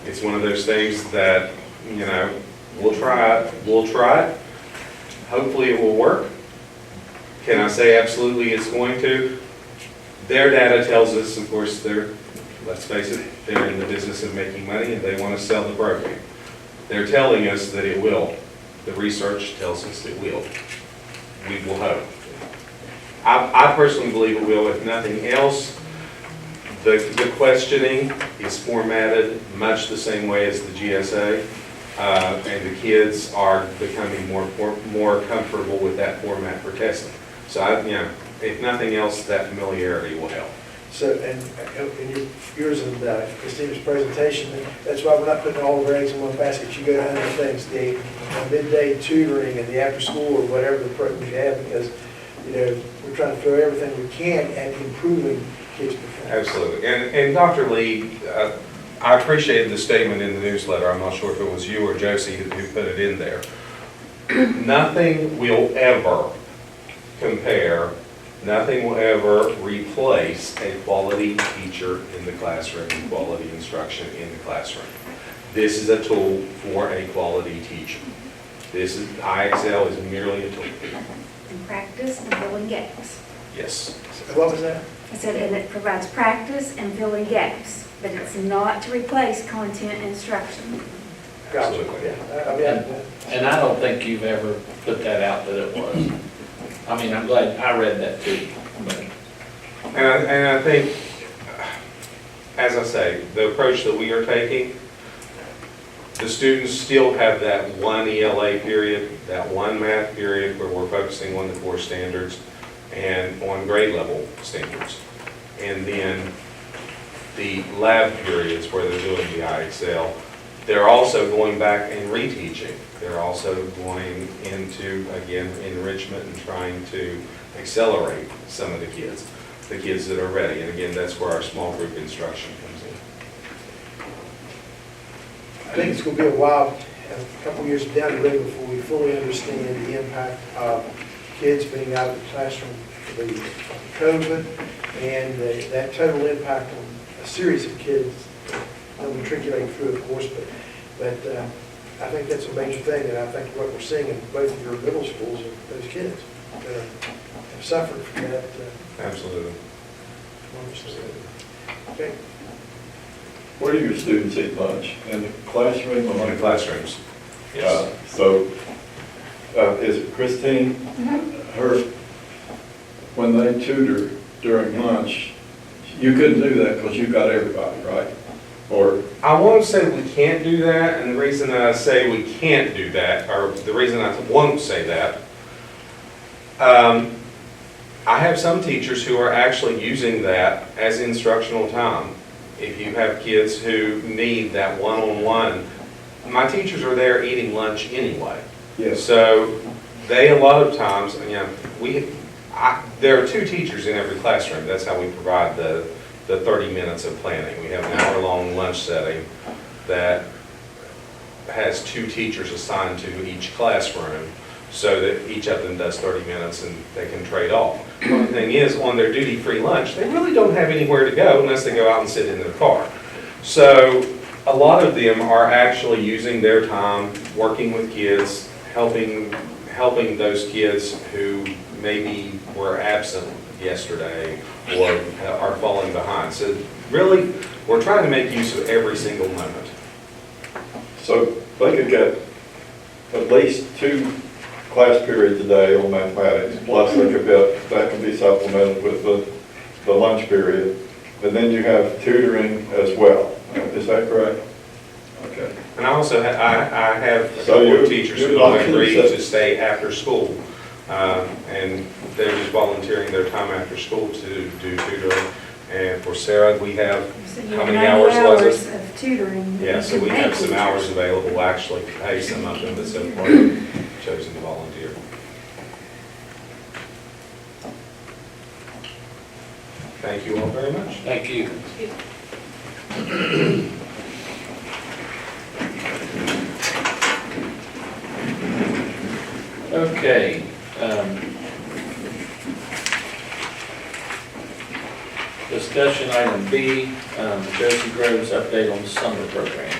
It's one of those things that, you know, we'll try it. Hopefully it will work. Can I say absolutely it's going to? Their data tells us, of course, let's face it, they're in the business of making money and they want to sell the program. They're telling us that it will. The research tells us it will. We will hope. I personally believe it will. If nothing else, the questioning is formatted much the same way as the GSA, and the kids are becoming more comfortable with that format for testing. So, if nothing else, that familiarity will help. So, and yours and Christina's presentation, that's why we're not putting all of our eggs in one basket. You go to other things, the midday tutoring and the after school or whatever the program you have, because, you know, we're trying to throw everything we can at improving kids' performance. Absolutely. And Dr. Lee, I appreciated the statement in the newsletter. I'm not sure if it was you or Josie who put it in there. Nothing will ever compare, nothing will ever replace a quality teacher in the classroom and quality instruction in the classroom. This is a tool for a quality teacher. IXL is merely a tool. And practice and filling gaps. Yes. What was that? I said, and it provides practice and filling gaps, but it's not to replace content instruction. Gotcha. Absolutely. Yeah. I mean, And I don't think you've ever put that out that it was. I mean, I'm glad I read that too. But And I think, as I say, the approach that we are taking, the students still have that one ELA period, that one math period where we're focusing on the core standards and on grade level standards. And then the lab periods where they're doing the IXL, they're also going back and reteaching. They're also going into, again, enrichment and trying to accelerate some of the kids that are ready. And again, that's where our small group instruction comes in. I think it's going to be a while, a couple of years down the road before we fully understand the impact of kids being out of the classroom for the COVID and that total impact on a series of kids that we matriculate through, of course, but I think that's a major thing, and I think what we're seeing in both of your middle schools are those kids that have suffered from that. Absolutely. Okay. Where do your students eat lunch? In the classroom or? In the classrooms. Yes. Is it Christine, when they tutor during lunch, you couldn't do that because you got everybody, right? Or? I won't say we can't do that, and the reason that I say we can't do that, or the reason I won't say that, I have some teachers who are actually using that as instructional time. If you have kids who need that one-on-one, my teachers are there eating lunch anyway. Yes. So they, a lot of times, there are 2 teachers in every classroom. That's how we provide the 30 minutes of planning. We have an hour-long lunch setting that has 2 teachers assigned to each classroom so that each of them does 30 minutes and they can trade off. The only thing is, on their duty-free lunch, they really don't have anywhere to go unless they go out and sit in their car. So a lot of them are actually using their time working with kids, helping those kids who maybe were absent yesterday or are falling behind. So really, we're trying to make use of every single moment. So they could get at least 2 class periods a day on mathematics, plus that can be supplemented with the lunch period. And then you have tutoring as well. Is that correct? Okay. And I also I have a So couple you- of teachers you're who not have agreed consistent. to stay after school. And they're just volunteering their time after school to do tutoring. And for Sarah, we have, So you how have many 90 hours was hours it? of tutoring. Yeah, so we Thank have some you. hours available actually to pay some of them, but so far they've chosen to volunteer. Thank you all very much. thank you. Okay. Discussion item B, Josie Groves update on the summer program.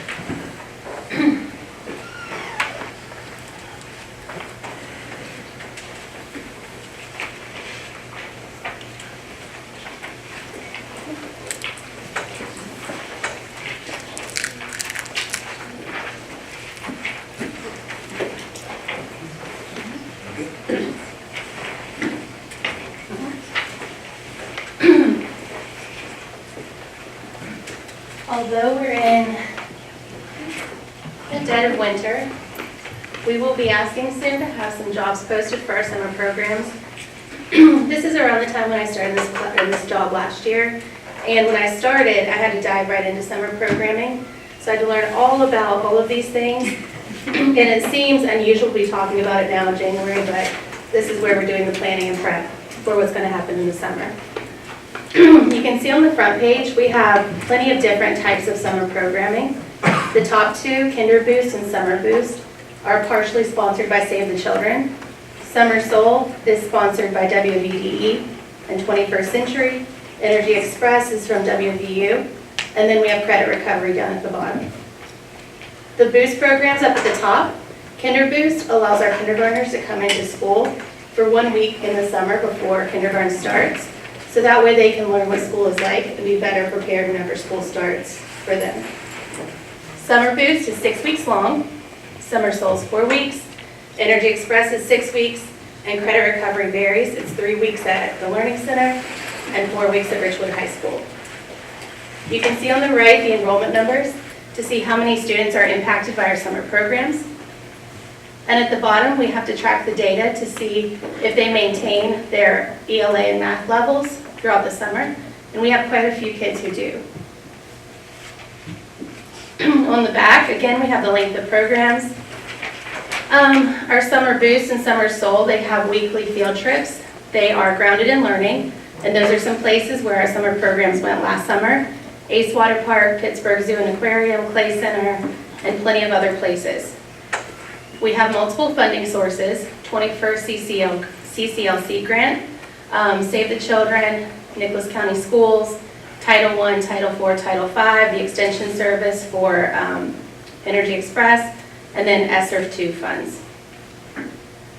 Although we're in the dead of winter, we will be asking soon to have some jobs posted for our summer programs. This is around the time when I started this job last year. And when I started, I had to dive right into summer programming. So I had to learn all about all of these things. And it seems unusual to be talking about it now in January, but this is where we're doing the planning and prep for what's going to happen in the summer. You can see on the front page, we have plenty of different types of summer programming. The top two, Kinder Boost and Summer Boost, are partially sponsored by Save the Children. Summer Soul is sponsored by WVDE and 21st Century. Energy Express is from WVU. And then we have Credit Recovery down at the bottom. The Boost programs up at the top. Kinder Boost allows our kindergartners to come into school for 1 week in the summer before kindergarten starts. So that way they can learn what school is like and be better prepared whenever school starts for them. Summer Boost is 6 weeks long. Summer Soul is 4 weeks. Energy Express is 6 weeks. And Credit Recovery varies. It's 3 weeks at the Learning Center and 4 weeks at Richwood High School. You can see on the right the enrollment numbers to see how many students are impacted by our summer programs. And at the bottom, we have to track the data to see if they maintain their ELA and math levels throughout the summer. And we have quite a few kids who do. On the back, again, we have the length of programs. Our Summer Boost and Summer Soul, they have weekly field trips. They are grounded in learning. And those are some places where our summer programs went last summer. Ace Water Park, Pittsburgh Zoo and Aquarium, Clay Center, and plenty of other places. We have multiple funding sources, 21st CCLC grant, Save the Children, Nicholas County Schools, Title I, Title IV, Title V, the Extension Service for Energy Express, and then ESSER II funds.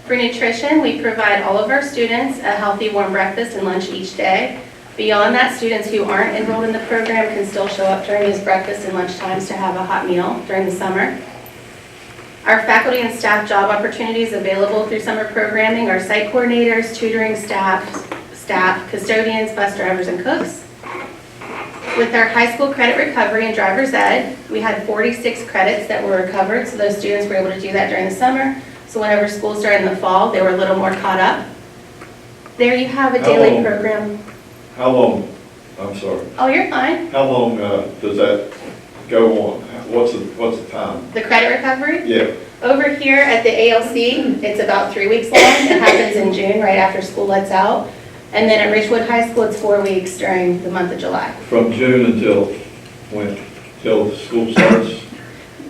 For nutrition, we provide all of our students a healthy, warm breakfast and lunch each day. Beyond that, students who aren't enrolled in the program can still show up during these breakfast and lunch times to have a hot meal during the summer. Our faculty and staff job opportunities available through summer programming are site coordinators, tutoring staff, custodians, bus drivers, and cooks. With our high school credit recovery and driver's ed, we had 46 credits that were recovered, so those students were able to do that during the summer. So whenever school started in the fall, they were a little more caught up. There you have a daily program. How long, I'm sorry, Oh, you're fine. how long does that go on? What's the time? The credit recovery? Yeah, Over here at the ALC, it's about 3 weeks long. It happens in June, right after school lets out. And then at Richwood High School, it's 4 weeks during the month of July. from June until when? Till school starts?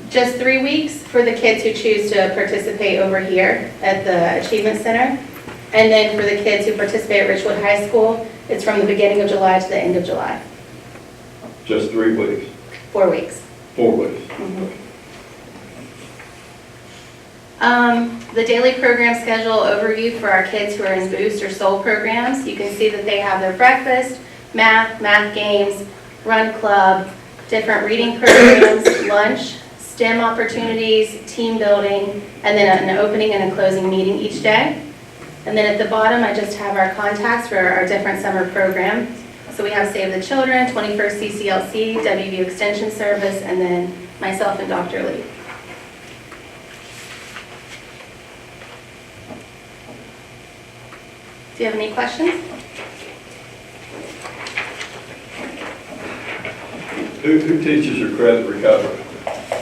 Just 3 weeks for the kids who choose to participate over here at the Achievement Center. And then for the kids who participate at Richwood High School, it's from the beginning of July to the end of July. Just 3 weeks, 4 weeks. 4 weeks? The daily program schedule overview for our kids who are in Boost or Soul programs. You can see that they have their breakfast, math games, run club, different reading programs, lunch, STEM opportunities, team building, and then an opening and a closing meeting each day. And then at the bottom, I just have our contacts for our different summer programs. So we have Save the Children, 21st CCLC, WVU Extension Service, and then myself and Dr. Lee. Do you have any questions? Who teaches your credit recovery?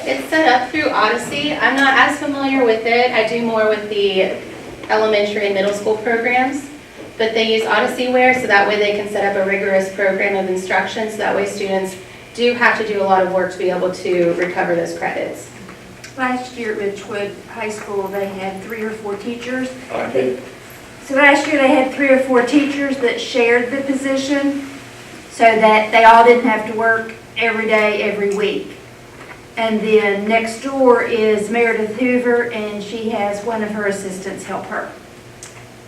It's set up through Odyssey. I'm not as familiar with it. I do more with the elementary and middle school programs, but they use Odysseyware so that way they can set up a rigorous program of instruction, so that way students do have to do a lot of work to be able to recover those credits. last year at Ridgewood High School, they had 3 or 4 teachers. Okay. So last year, they had 3 or 4 teachers that shared the position so that they all didn't have to work every day, every week. And then next door is Meredith Hoover, and she has one of her assistants help her.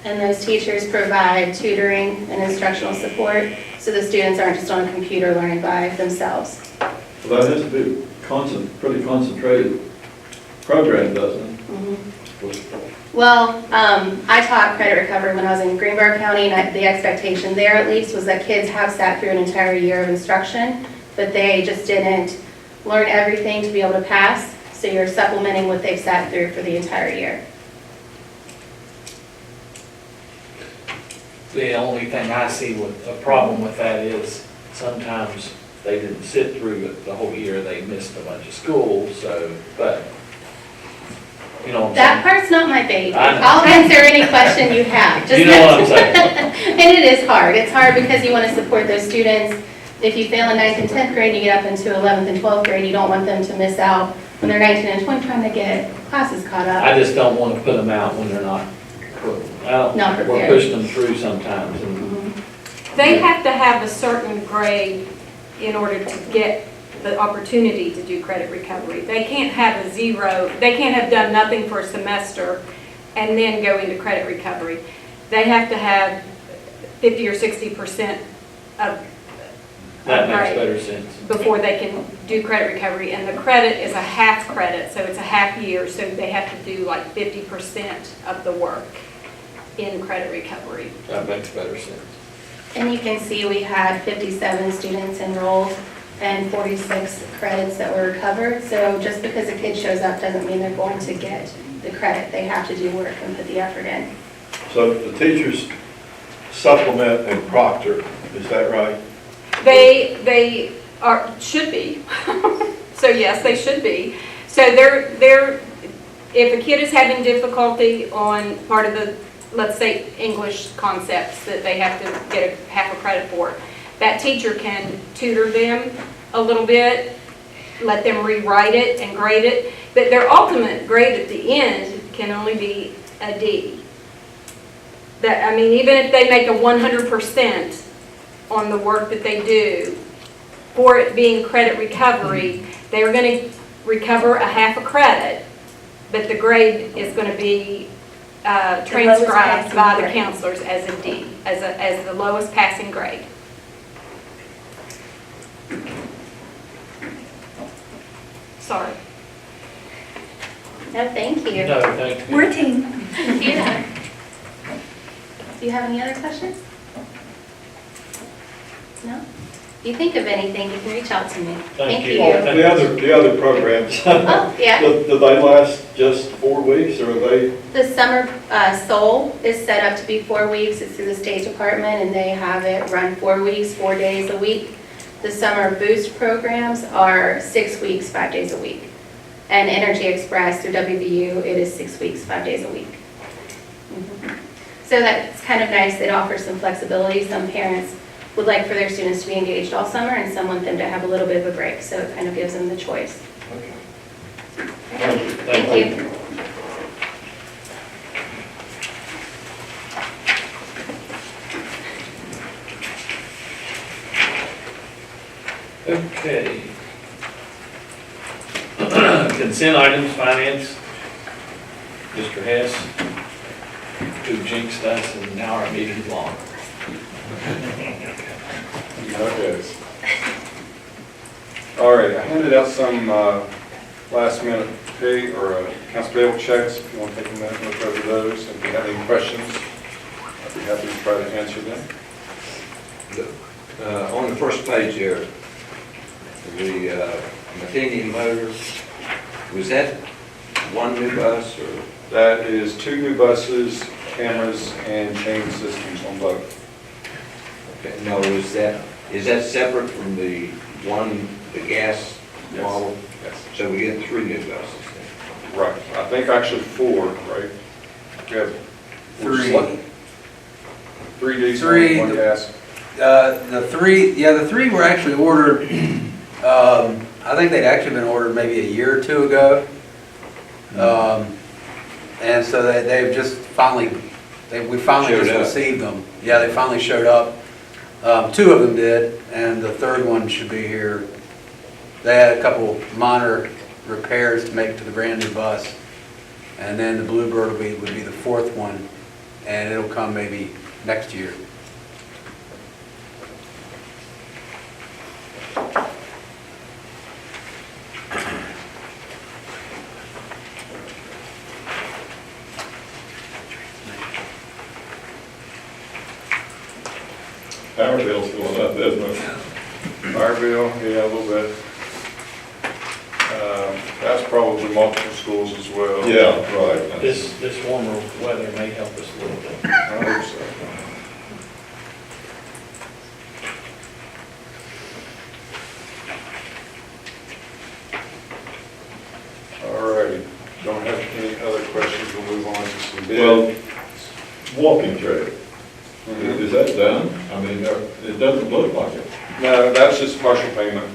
And those teachers provide tutoring and instructional support, so the students aren't just on a computer learning by themselves. Well, that has to be pretty concentrated program, doesn't it? Well, I taught credit recovery when I was in Greenberg County, and the expectation there at least was that kids have sat through an entire year of instruction, but they just didn't learn everything to be able to pass, so you're supplementing what they've sat through for the entire year. The only thing I see with a problem with that is sometimes they didn't sit through it the whole year, they missed a bunch of school, so, but, you know what I'm That saying? part's not my baby. I know. I'll answer any question you have. Just You know what I'm saying? And it is hard. It's hard because you want to support those students. If you fail in 9th and 10th grade, you get up into 11th and 12th grade, you don't want them to miss out when they're 19 and 20 trying to get classes caught up. I just don't want to put them out when they're not, Not we're prepared. pushing them through sometimes, and They have to have a certain grade in order to get the opportunity to do credit recovery. They can't have a 0, they can't have done nothing for a semester and then go into credit recovery. They have to have 50 or 60% of that makes grade better sense. before they can do credit recovery. And the credit is a half credit, so it's a half year, so they have to do like 50% of the work in credit recovery. That makes better sense. And you can see we had 57 students enrolled and 46 credits that were recovered. So just because a kid shows up doesn't mean they're going to get the credit. They have to do work and put the effort in. So the teachers supplement and proctor, is that right? They should be. So yes, they should be. So if a kid is having difficulty on part of the, let's say, English concepts that they have to get half a credit for, that teacher can tutor them a little bit, let them rewrite it and grade it, but their ultimate grade at the end can only be a D. That, I mean, even if they make a 100% on the work that they do, for it being credit recovery, they're going to recover a half a credit, but the grade is going to be transcribed by the counselors as a D, as the lowest passing grade. Sorry. No, thank you. No, thank you. We're a team. Yeah. Do you have any other questions? No? If you think of anything, you can reach out to me. Thank you. The other programs, Oh, yeah. do they last just 4 weeks, or are they? The summer Soul is set up to be 4 weeks. It's through the State Department, and they have it run 4 weeks, 4 days a week. The summer Boost programs are 6 weeks, 5 days a week. And Energy Express through WVU, it is 6 weeks, 5 days a week. So that's kind of nice. It offers some flexibility. Some parents would like for their students to be engaged all summer, and some want them to have a little bit of a break. So it kind of gives them the choice. Thank you. Okay. Consent items, finance. Mr. Hess, who jinxed us, and now our meeting's long. Okay. All right, I handed out some last minute pay or accounts payable checks. If you want to take a minute and look over those, if you have any questions, I'd be happy to try to answer them. On the first page there, the Matheny Motor, was that one new bus or? That is 2 new buses, cameras, and chain systems on both. Okay, no, is that separate from the gas Yes. model? Yes. So we get 3 new buses then? Right. I think actually 4, right? We have 3. 3 diesel, 3, 1 gas. The 3 were actually ordered, I think they'd actually been ordered maybe a year or 2 ago. And so they've just finally, we finally Showed just up. received them. Yeah, they finally showed up. Two of them did, and the third one should be here. They had a couple minor repairs to make to the brand new bus. And then the Bluebird would be the fourth one, and it'll come maybe next year. Power bill's going up, isn't it? Fire bill, yeah, a little bit. That's probably multiple schools as well. Yeah, right. This warmer weather may help us a little bit. I hope so. All righty, don't have any other questions, we'll move on to some Well, bids. walking trail, Mhm. is that done? I mean, it doesn't look like it. No, that's just partial payment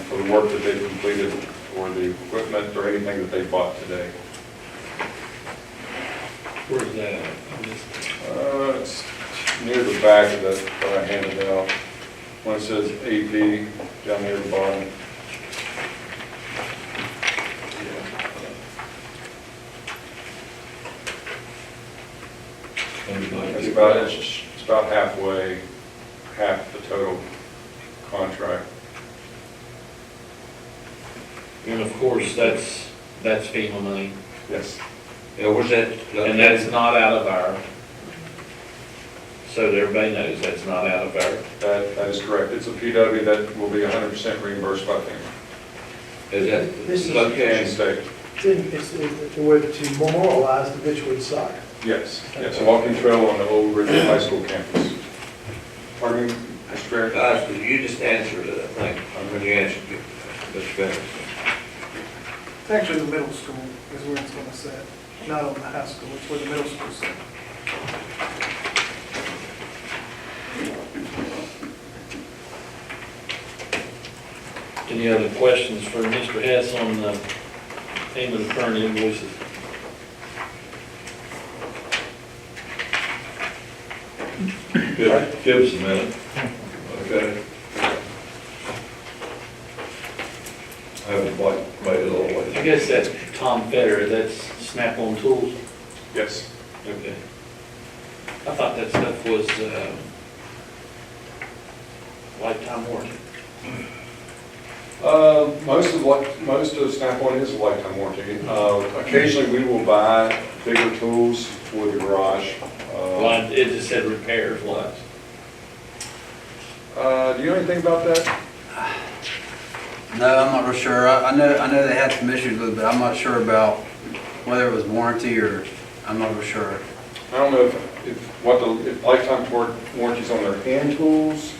for the work that they've completed or the equipment or anything that they bought today. Where's that at? It's near the back of that I handed out. When it says AP, down near the bottom. It's about halfway, half the total contract. And of course, that's FEMA money, Yes. Yeah, where's that? and that's not out of our, so that everybody knows, that's not out of our, That is correct. It's a PW that will be 100% reimbursed by FEMA. Is that This is- And state. It's to memorialize the Bitchwood site. Yes, yes, a walking trail on the old Ridley High School campus. Pardon me, Mr. Barrett? Guys, you just answered it, I think, when you answered it, Mr. Bennett. It's actually the middle school is where it's gonna sit, not on the high school, it's where the middle school sits. any other questions for Mr. Hess on the payment of current invoices? Give us a minute. Okay. I haven't quite made it all the way. I guess that's Tom Federer, that's Snap-on Tools. Yes. Okay. I thought that stuff was, lifetime warranty. Most of Snap-on is a lifetime warranty. Occasionally, we will buy bigger tools for the garage. Well, it just said repairs wise. Do you know anything about that? No, I'm not real sure. I know they had some issues with it, but I'm not sure about whether it was warranty or, I'm not real sure. I don't know if lifetime warranties on their hand tools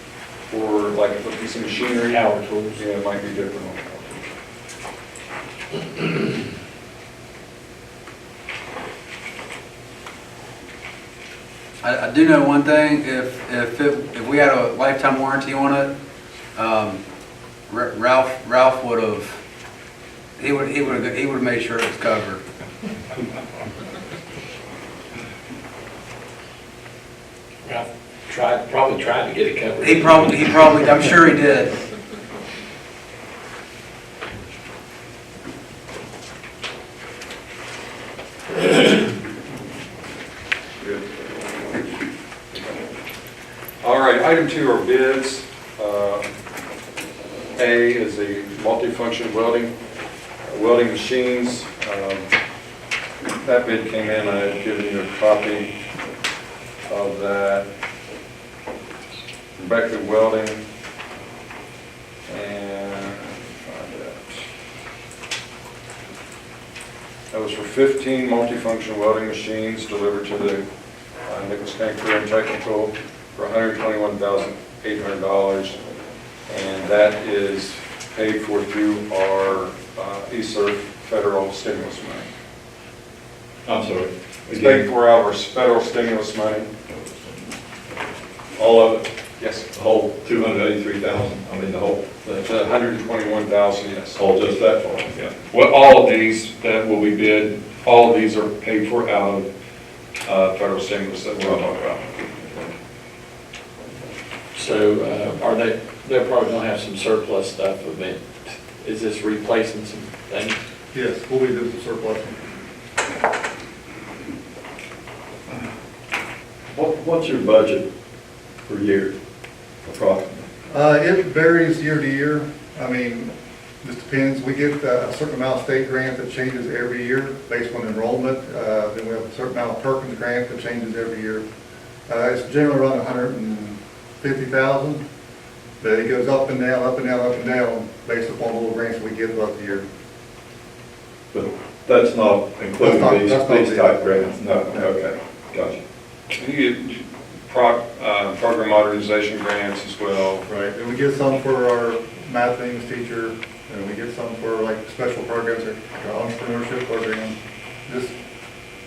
or like a piece of machinery. Power tools. Yeah, it might be different on power tools. I do know one thing, if we had a lifetime warranty on it, Ralph would have, he would have made sure it was covered. Ralph probably tried to get it covered. He probably, I'm sure he did. Good. All right, item 2 are bids. A is the multifunction welding machines. That bid came in, I had given you a copy of that. Rebecca Welding, and find that was for 15 multifunction welding machines delivered to the Nichols County Career and Technical for $121,800, and that is paid for through our ESSER federal stimulus money. I'm sorry. It's paid for out of our federal stimulus money. All of it? Yes, The whole 283,000, I mean, the whole thing. it's 121,000, yes. Oh, just that far, yeah. Well, all of these that will be bid, all of these are paid for out of federal stimulus that we're talking about. So, they're probably gonna have some surplus stuff of it. Is this replacing some things? Yes, we'll be doing some surplus. What's your budget per year, approximately? It varies year to year. I mean, just depends. We get a certain amount of state grant that changes every year based on enrollment. Then we have a certain amount of Perkins grant that changes every year. It's generally around 150,000, but it goes up and down, up and down, up and down based upon the little grants we get throughout the year. But that's not including That's not these the- type grants? No, okay, gotcha. You get program modernization grants as well. Right, and we get some for our math English teacher, and we get some for like special programs, like our entrepreneurship program.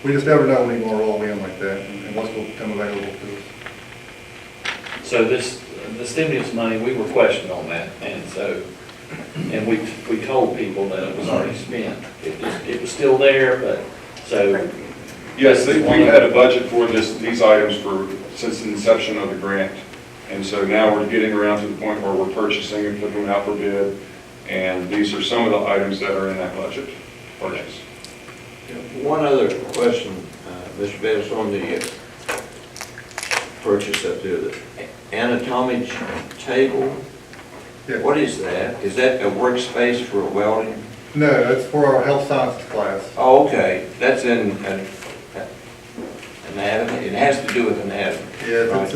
We just never know when you're gonna roll in like that, and what's gonna become available to us. So the stimulus money, we were questioned on that, and so, and we told people that it was already spent. It was still there, but, so. Yes, we've had a budget for these items since the inception of the grant. And so now we're getting around to the point where we're purchasing and putting them out for bid. And these are some of the items that are in that budget. Yes. One other question, Mr. Bettis, on the purchase up there, the anatomy table. Yeah. What is that? Is that a workspace for welding? No, that's for our health sciences class. Oh, okay, that's in anatomy, it has to do with anatomy. Yeah, it's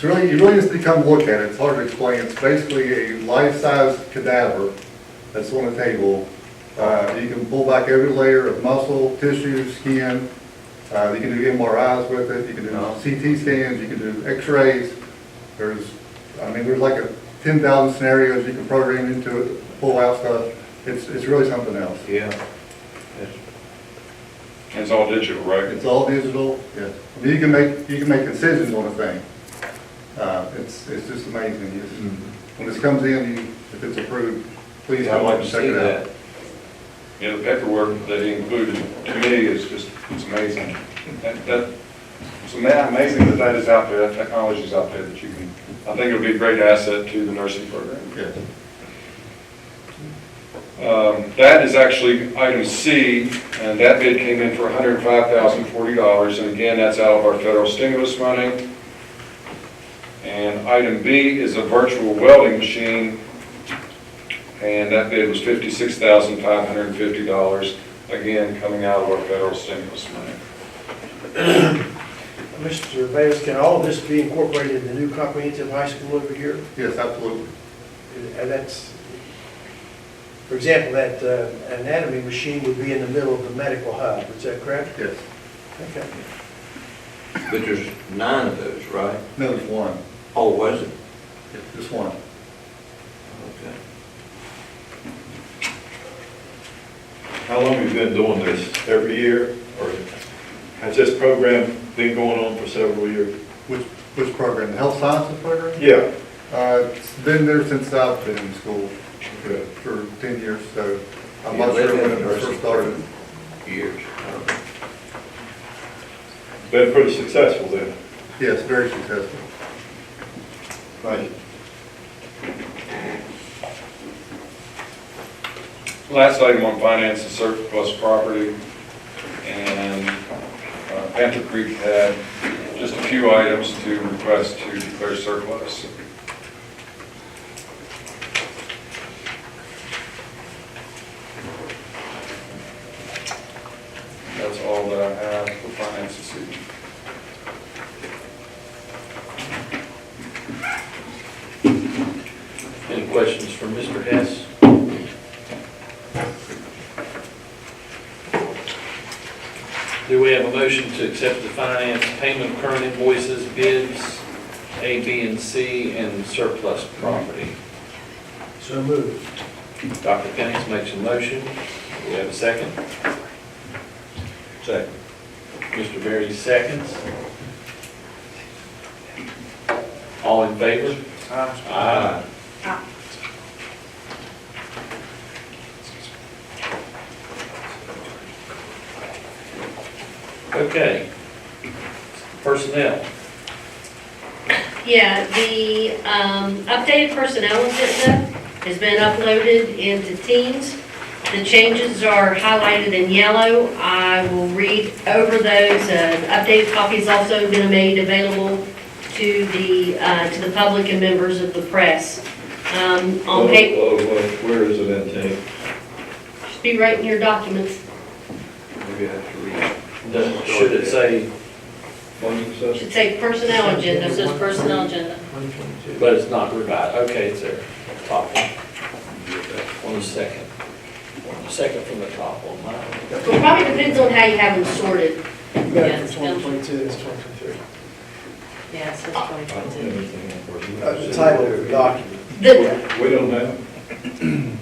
really, you really just need to come look at it, it's hard to explain. It's basically a life-size cadaver that's on a table. You can pull back every layer of muscle, tissue, skin. You can do MRIs with it, you can do CT scans, you can do x-rays. There's like 10,000 scenarios you can program into it, pull out stuff. It's really something else. Yeah. And it's all digital, right? It's all digital, yeah. I mean, you can make incisions on a thing. It's just amazing. When this comes in, if it's approved, please I'd come like and to check see it that. out. Yeah, the paperwork that he included, to me, is just, it's amazing. It's amazing that is out there, that technology is out there that you can, I think it'll be a great asset to the nursing program. Yes. That is actually item C, and that bid came in for $105,040, and again, that's out of our federal stimulus money. And item B is a virtual welding machine, and that bid was $56,550, again, coming out of our federal stimulus money. Mr. Bates, can all of this be incorporated in the new comprehensive high school over here? Yes, absolutely. And that's, for example, that anatomy machine would be in the middle of the medical hub, is that correct? Yes. Okay. But there's 9 of those, right? No, there's one. Oh, was it? Yes, just one. Okay. How long have you been doing this? Every year? Or has this program been going on for several years? Which program? The health sciences program? Yeah. It's been there since I've been in school for 10 years, so I'm not sure when it first started. Years. Been pretty successful then? Yes, very successful. Thank you. Last item on finance is surplus property, and Panther Creek had just a few items to request to declare surplus. That's all that I have for finance this evening. Any questions from Mr. Hess? Do we have a motion to accept the finance payment of current invoices, bids, A, B, and C, and surplus property? So moved. Dr. Cummings makes a motion. Do we have a second? Second. Mr. Berry seconds. All All in favor? Aye. Okay. Personnel. Yeah, the updated personnel agenda has been uploaded into Teams. The changes are highlighted in yellow. I will read over those. An updated copy is also been made available to the public and members of the press. On page, Where is it in Teams? should be right in your documents. Maybe I have to read. Should it say, Funding session? Should say personnel agenda, it says personnel agenda. but it's not revised, okay, it's there, top one. On the second. Second from the top on mine. Well, probably depends on how you have them sorted. You got it for 2022, it's 2023. Yeah, it says I don't have 2022. anything on personnel. The title of the document. We don't have.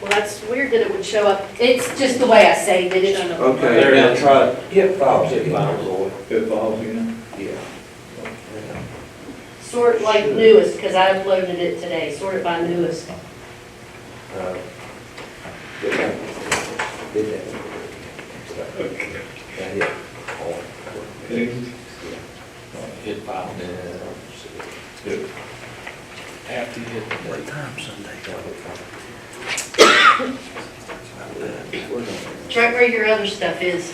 Well, that's weird that it would show up. It's just the way I saved it. It's Okay, now try, hit files, Lloyd. It files again? Yeah. sort like newest, because I uploaded it today, sort it by newest. Did that. Okay. Got hit. Teams? Hit file. Good. After you hit the What time Sunday? It's right where your other stuff is.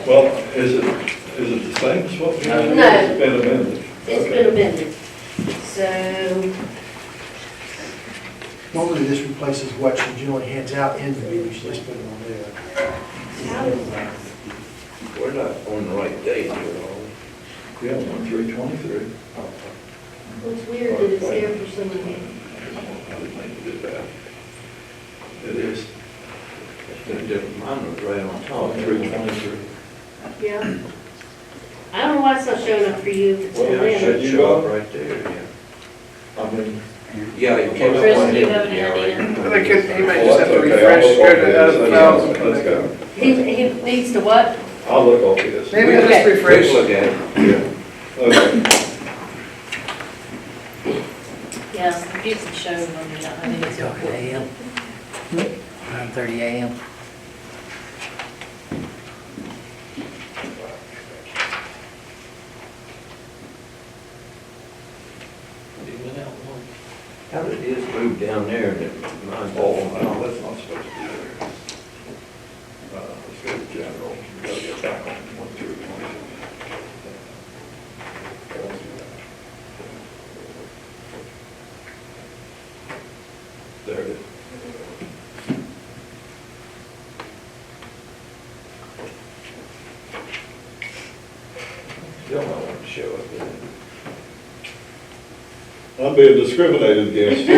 Well, is it the same as what we had? No. It's been amended. It's been amended. So, Normally this replaces what she generally hands out in the meeting, she just put it on there. We're not on the right date here, are we? Yeah, 1323. it's weird that it's there for some reason. I didn't mean to do that. It is. It's been different, mine was right on top. 323. Yeah. I don't know why it's not showing up for you. It's Well, in it there. should show up right there, yeah. I mean, Yeah, it came up Chris, on do you it. have any Yeah, idea? right. They could, he may well, just have that's to okay. I'll refresh, look go off to out of the this. files. Let's go. He needs to what? I'll look off this. Maybe Okay. just Quick refresh. look at it. Yeah. Okay. Yeah, it's the show on me. I think it's important. AM. 9:30 AM. It went out one. How did his move down there and it, mine Oh, fall? no, that's not supposed to be there. Let's go to general. We gotta get back on 1 through 20. There it is. Still not want to show up there. I'm being discriminated against.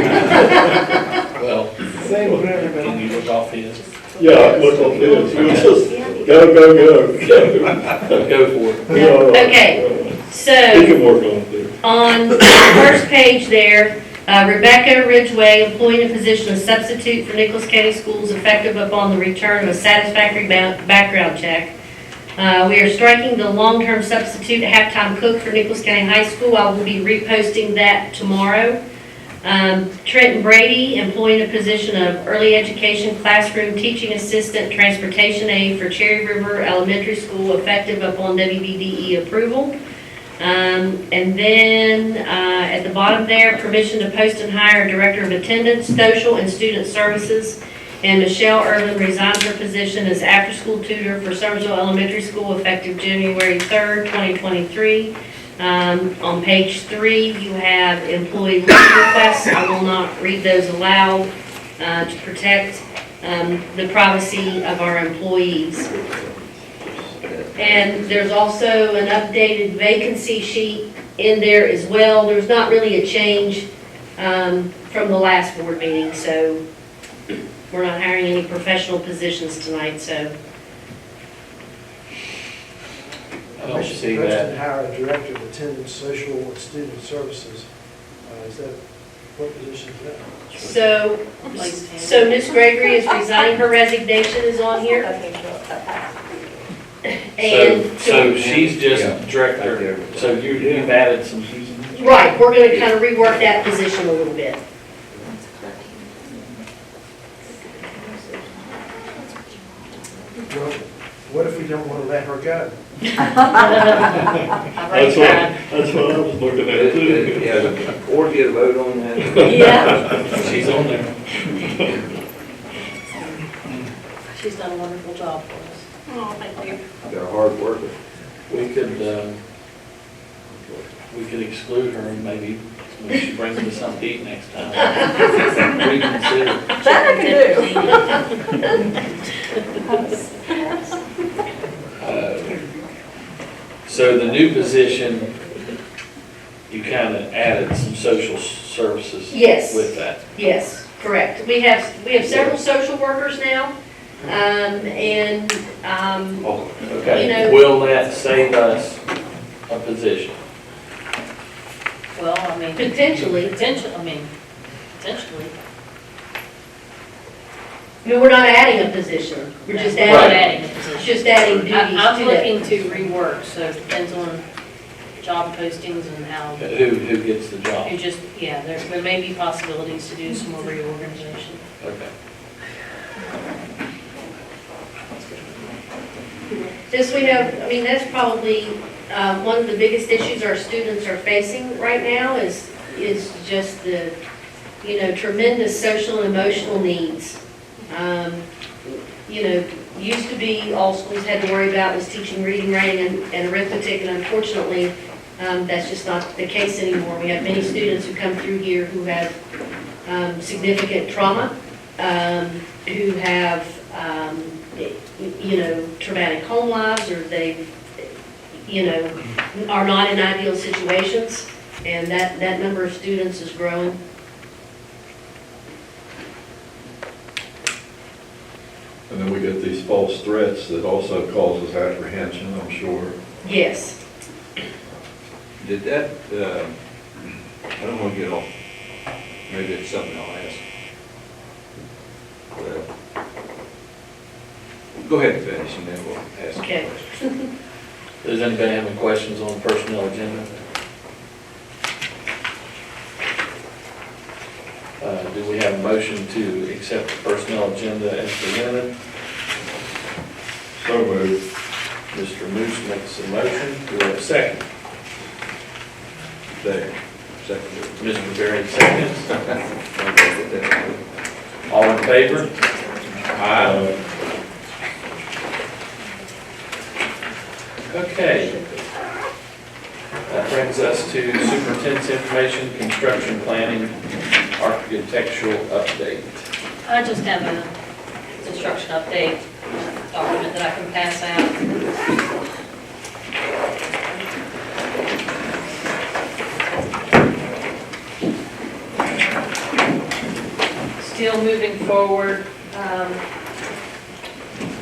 Well, Same with everybody. can you look off his? Yeah, look on this. It was just, go, go, go. Go for it. Yeah, Okay, He so can work on it there. on the first page there, Rebecca Ridgway, employed in a position of substitute for Nicholas County Schools effective upon the return of a satisfactory background check. We are striking the long-term substitute halftime cook for Nicholas County High School. I will be reposting that tomorrow. Trenton Brady, employed in a position of early education classroom teaching assistant transportation aide for Cherry River Elementary School effective upon WBDE approval. And then at the bottom there, permission to post and hire a director of attendance, social and student services. And Michelle Irvin resigns her position as after-school tutor for Summersville Elementary School effective January 3rd, 2023. On page 3, you have employee leave requests. I will not read those aloud to protect the privacy of our employees. And there's also an updated vacancy sheet in there as well. There's not really a change from the last board meeting, so we're not hiring any professional positions tonight, so. I don't see Permission that. to hire a director of attendance, social, and student services. Is that, what position is that? So Ms. Gregory is resigning, her resignation is on here. And So she's just Yeah. director, so you've added some, right, we're gonna kind of rework that position a little bit. Well, what if we don't want to let her go? I've already tried. that's what I was looking Yeah, the board get a vote on that? Yeah. She's on there. She's done a wonderful job for us. Oh, thank you. They're hard worker. We could exclude her and maybe when she brings us something to eat next time. Reconsider. That I can So the new position, you kind of added some social services Yes. with that. Yes, correct. We have several social workers now, and, Okay. You know- Will that save us a position? Well, I mean. potentially, Potentially. I mean, we're not adding a position, we're just We're not adding, adding a position. just adding duties I'm to that. looking to rework, so it depends on job postings and how, Who gets the job? you just, yeah, there may be possibilities to do some more reorganization. Okay. This we have, I mean, that's probably one of the biggest issues our students are facing right now is just the, tremendous social and emotional needs. Used to be all schools had to worry about was teaching reading, writing, and arithmetic, and unfortunately, that's just not the case anymore. We have many students who come through here who have significant trauma, who have, traumatic home lives, or they, are not in ideal situations, and that number of students is growing. And then we get these false threats that also causes apprehension, I'm sure. Yes. Did that, I don't want to get off, maybe it's something I'll ask. Go ahead and finish, and then we'll ask. Okay. Does anybody have any questions on the personnel agenda? Do we have a motion to accept the personnel agenda as presented? So moved. Mr. Moose makes a motion. Do we have a second? Second. Mr. Berry seconds. All in favor? Aye. Okay. That brings us to superintendent's information, construction planning, architectural update. I just have a construction update document that I can pass out. Still moving forward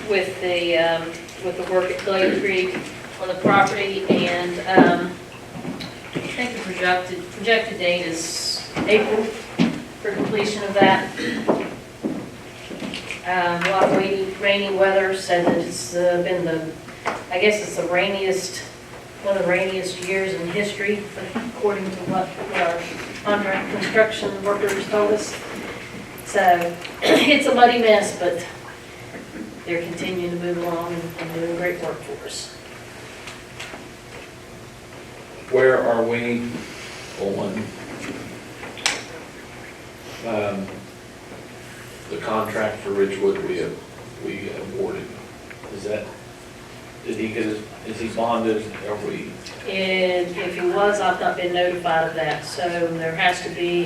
with the work at Clay Creek on the property, and I think the projected date is April for completion of that. A lot of rainy weather, so that it's been I guess it's the rainiest, one of the rainiest years in history, according to what our contract construction workers told us. So it's a muddy mess, but they're continuing to move along and doing great work for us. Where are we on the contract for Ridgewood we awarded? Is he bonded? Are we? And if he was, I've not been notified of that. So there has to be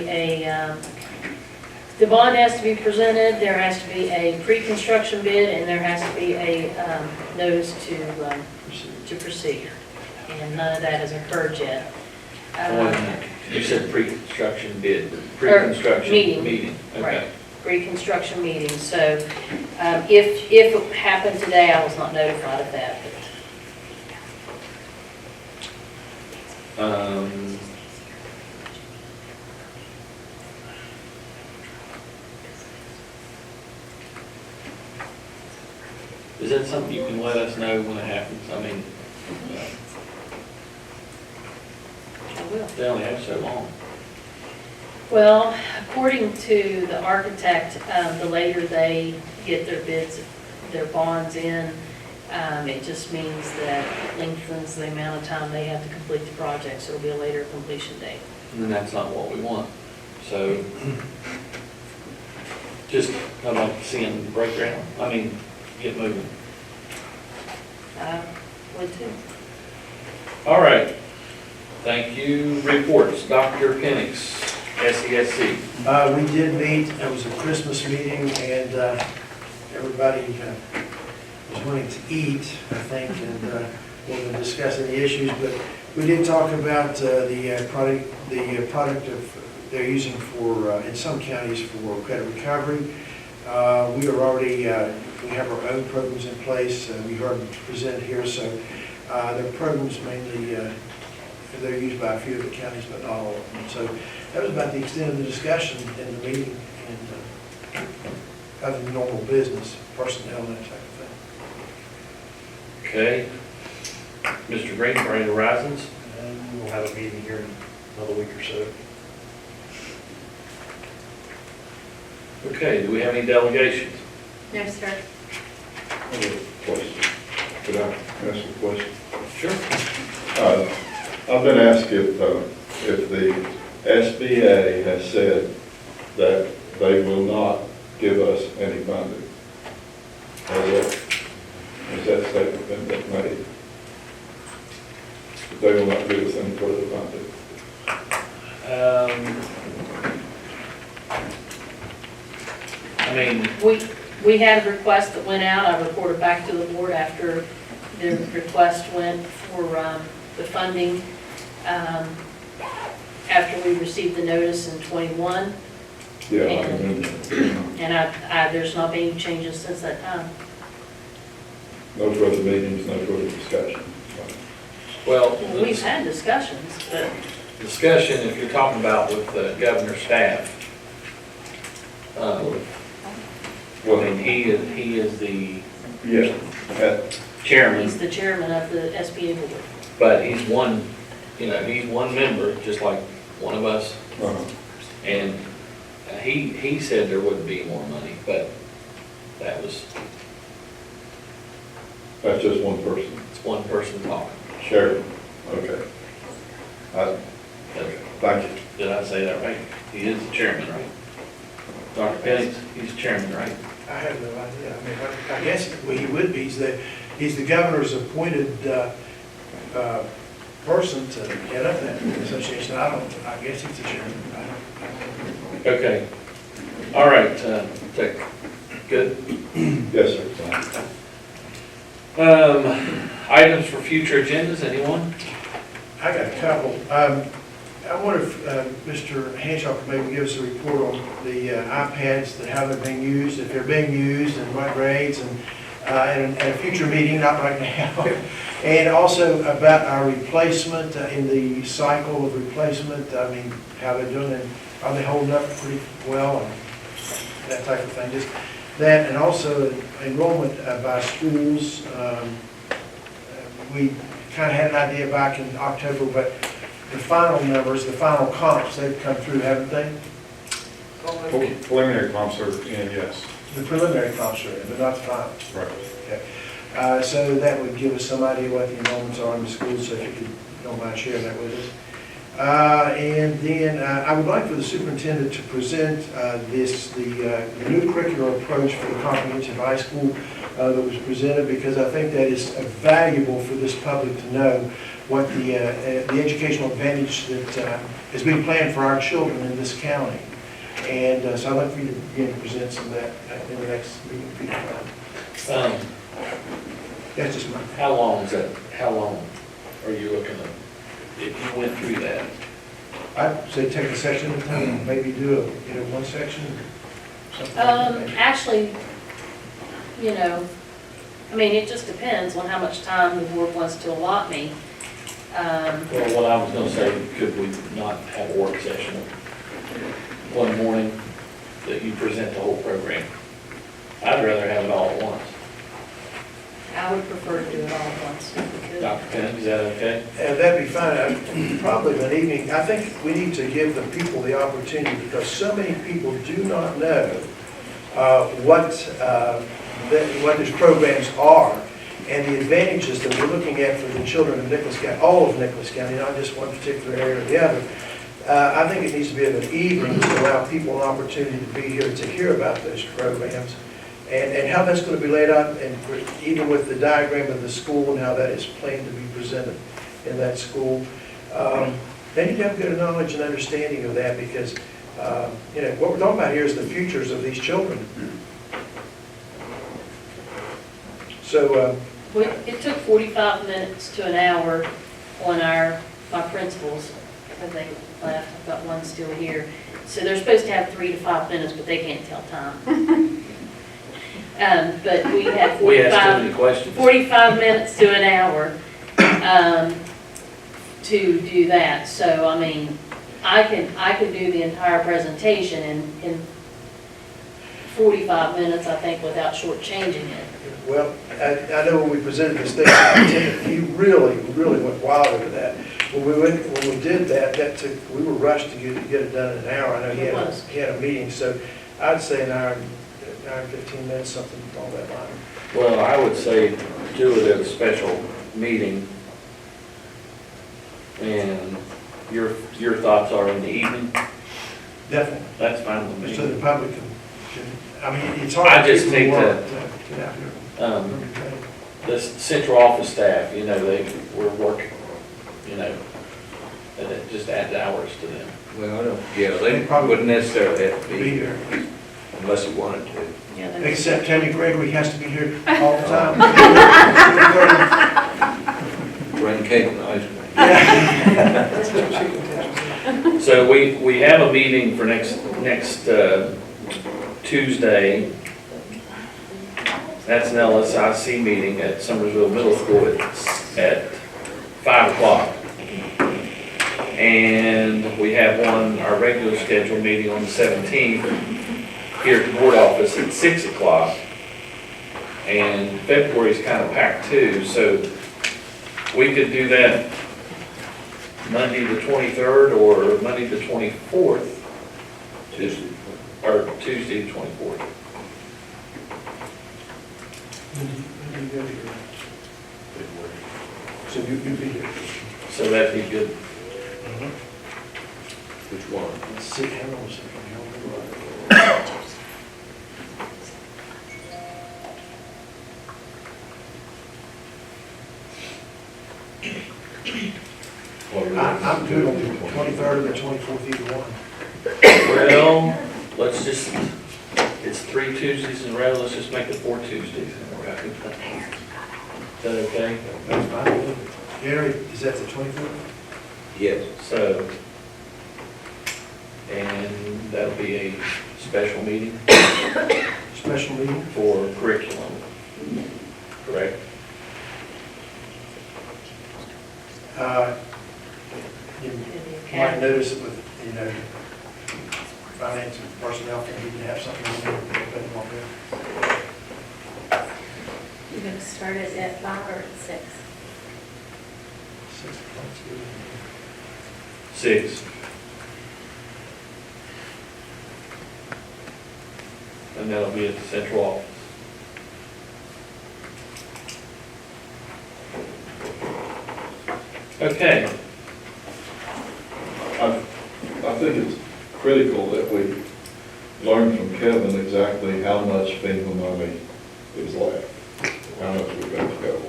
the bond has to be presented, there has to be a pre-construction bid, and there has to be a notice to proceed. And none of that has occurred yet. You said pre-construction bid, pre-construction meeting. meeting. Okay. Right. Pre-construction meeting. So if it happened today, I was not notified of that. Is that something you can let us know when it happens? I mean, I will. they only have so long. Well, according to the architect, the later they get their bids, their bonds in, it just means that it lengthens the amount of time they have to complete the project, so it'll be a later completion date. And that's not what we want. So, just, I'd like to see them break ground. I mean, get moving. Would too. All right. Thank you. Reports. Dr. Penix, SESC. We did meet, it was a Christmas meeting, and everybody was wanting to eat, I think, and wanted to discuss any issues, but we did talk about the product they're using for, in some counties for credit recovery. We are already, we have our own programs in place, we heard them presented here, so their programs mainly, they're used by a few of the counties, but not all of them. So that was about the extent of the discussion in the meeting, and other than normal business, personnel, and that type of thing. Okay. Mr. Green, Parade Horizons. And we'll have a meeting here in another week or so. Okay, do we have any delegations? No, sir. I have a question. Could I ask a question? Sure. I've been asked if the SBA has said that they will not give us any funding. Has that statement been made? That they will not give us any further funding? I mean, We had a request that went out, I reported back to the board after the request went for the funding, after we received the notice in '21, Yeah, I remember. and there's not been any changes since that time. No further meetings, no further discussion. well, We've had discussions, but discussion, if you're talking about with the governor's staff, I mean, he is the Yeah, chairman, he's the chairman of the SBA board. but he's one, he's one member, just like one of us. And he said there wouldn't be more money, but that's just one person. it's one person talking. Sheriff, okay. Thank you. Did I say that right? He is the chairman, right? Dr. Penix, he's the chairman, right? I have no idea. I mean, I guess he would be. He's the governor's appointed person to head up that association. I guess he's the chairman. Okay. All right, good. Yes, sir. Items for future agendas, anyone? I got a couple. I wonder if Mr. Hanshaw could maybe give us a report on the iPads, that how they're being used, if they're being used, and what grades, and at a future meeting, not right now. And also about our replacement, in the cycle of replacement, I mean, how they're doing, and are they holding up pretty well, and that type of thing. Just that, and also enrollment by schools. We kind of had an idea back in October, but the final numbers, the final comps, they've come through, haven't they? Preliminary comps are in, yes. The preliminary comps are in, but not the final. Right. Okay. So that would give us some idea what the enrollments are in the schools, so if you don't mind sharing that with us. And then I would like for the superintendent to present the new curricular approach for the comprehensive high school that was presented, because I think that is valuable for this public to know what the educational advantage that is being planned for our children in this county. And so I'd like for you to begin to present some of that in the next meeting. If you don't mind. That's just my. How long are you looking at, if you went through that? I'd say take a section at a time, maybe do one section. Something like that. Actually, I mean, it just depends on how much time the board wants to allot me. Well, what I was gonna say, could we not have a work session one morning that you present the whole program? I'd rather have it all at once. I would prefer to do it all at once. if we could. Dr. Penn, is that okay? And that'd be fine. Probably an evening, I think we need to give the people the opportunity, because so many people do not know what these programs are, and the advantages that we're looking at for the children of Nicholas County, all of Nicholas County, not just one particular area or the other. I think it needs to be of an evening to allow people an opportunity to be here to hear about those programs, and how that's going to be laid out, and even with the diagram of the school and how that is planned to be presented in that school. They need to have good knowledge and understanding of that, because, what we're talking about here is the futures of these children. So, It took 45 minutes to an hour on my principals, because they left, I've got one still here. So they're supposed to have 3 to 5 minutes, but they can't tell time. But we had We asked too many questions. 45 minutes to an hour to do that. So, I mean, I could do the entire presentation in 45 minutes, I think, without shortchanging it. well, I know when we presented this thing, he really went wild over that. When we did that, we were rushed to get it done in an hour. I know he had a meeting, so I'd say an hour and 15 minutes, something along that line. Well, I would say do it at a special meeting. And your thoughts are in the evening? Definitely. That's fine with me. So the public can, I mean, it's hard. I for just people to think work that, to get out here. The central office staff, they were working, and it just adds hours to them. Well, I don't, yeah, they wouldn't necessarily have to Be be here. here unless they wanted to. Yeah, Except Tammy Gregory has to be here all the time. Bring cake and ice cream. So we have a meeting for next Tuesday. That's an LSIC meeting at Summersville Middle School at 5 o'clock. And we have our regular scheduled meeting on the 17th here at the board office at 6 o'clock. And February's kind of packed too, so we could do that Monday the 23rd or Monday the 24th, Tuesday. or Tuesday the 24th. So you'll be here. So that'd be good. Which one? Let's see, hang on a second. I'm good on the 23rd or the 24th, either one. Well, it's 3 Tuesdays in a row, let's just make it 4 Tuesdays in a row. Is that okay? That's fine. Gary, is that the 23rd? Yes. So, and that'll be a special meeting Special meeting? for curriculum, correct? You might notice it with, finance and personnel, can we can have something in there, depending on that. You're going to start it at 5 or at 6? 6 o'clock's good. 6. And that'll be at the central office. Okay. I think it's critical that we learn from Kevin exactly how much FEMA money is left, how much we've got to go.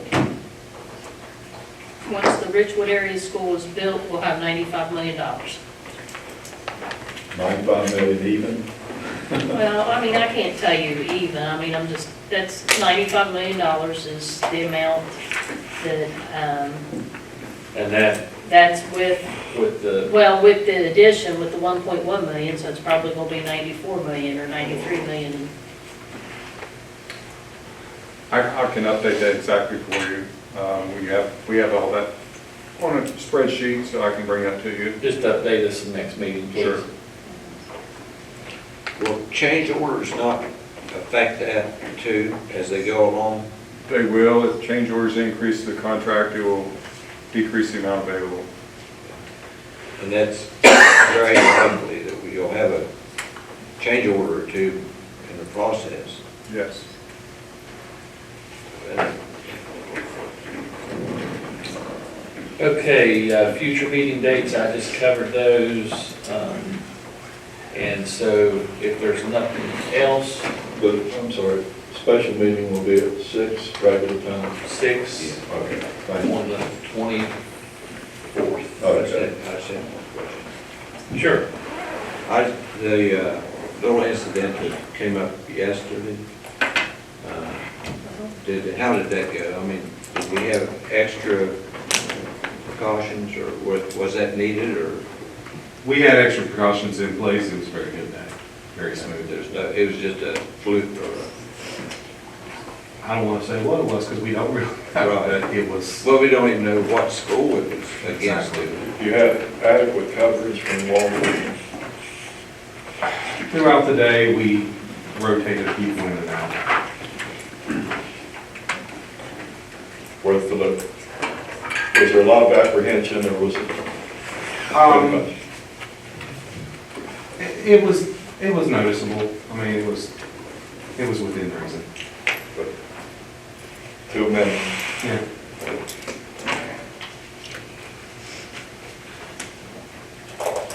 Once the Richwood area school is built, we'll have $95 million. 95 million even? Well, I mean, I can't tell you even, that's $95 million is the amount that, And that's with the addition, with the 1.1 million, so it's probably gonna be 94 million or 93 million. I can update that exactly for you. We have all that on a spreadsheet, so I can bring that to you. just update us in the next meeting, please. Sure. Will change orders not affect that too, as they go along? They will, if change orders increase the contract, it will decrease the amount available. And that's very likely that you'll have a change order or two in the process. Yes. Okay, future meeting dates, I just covered those. And so if there's nothing else, But, I'm sorry, special meeting will be at 6, regular time. 6 Okay, thank you. on the 24th. Okay. I said my question. Sure. The little incident that came up yesterday, how did that go? I mean, did we have extra precautions, or was that needed, or We had extra precautions in place. It was a very good day, very smooth. it was just a fluke or I don't want to say what it was because we don't really know, Right. but it was. well, we don't even know what school it was against. Exactly. You had adequate coverage from Walmart. Throughout the day, we rotated people in and out. Worth the look. Was there a lot of apprehension, or was it? It was noticeable. I mean, it was within reason. To a minimum. Yeah.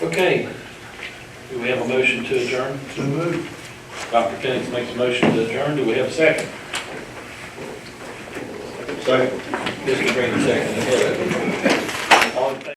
Okay. Do we have a motion to adjourn? So moved. Dr. Phoenix makes a motion to adjourn. Do we have a second? Second. Mr. Green, second.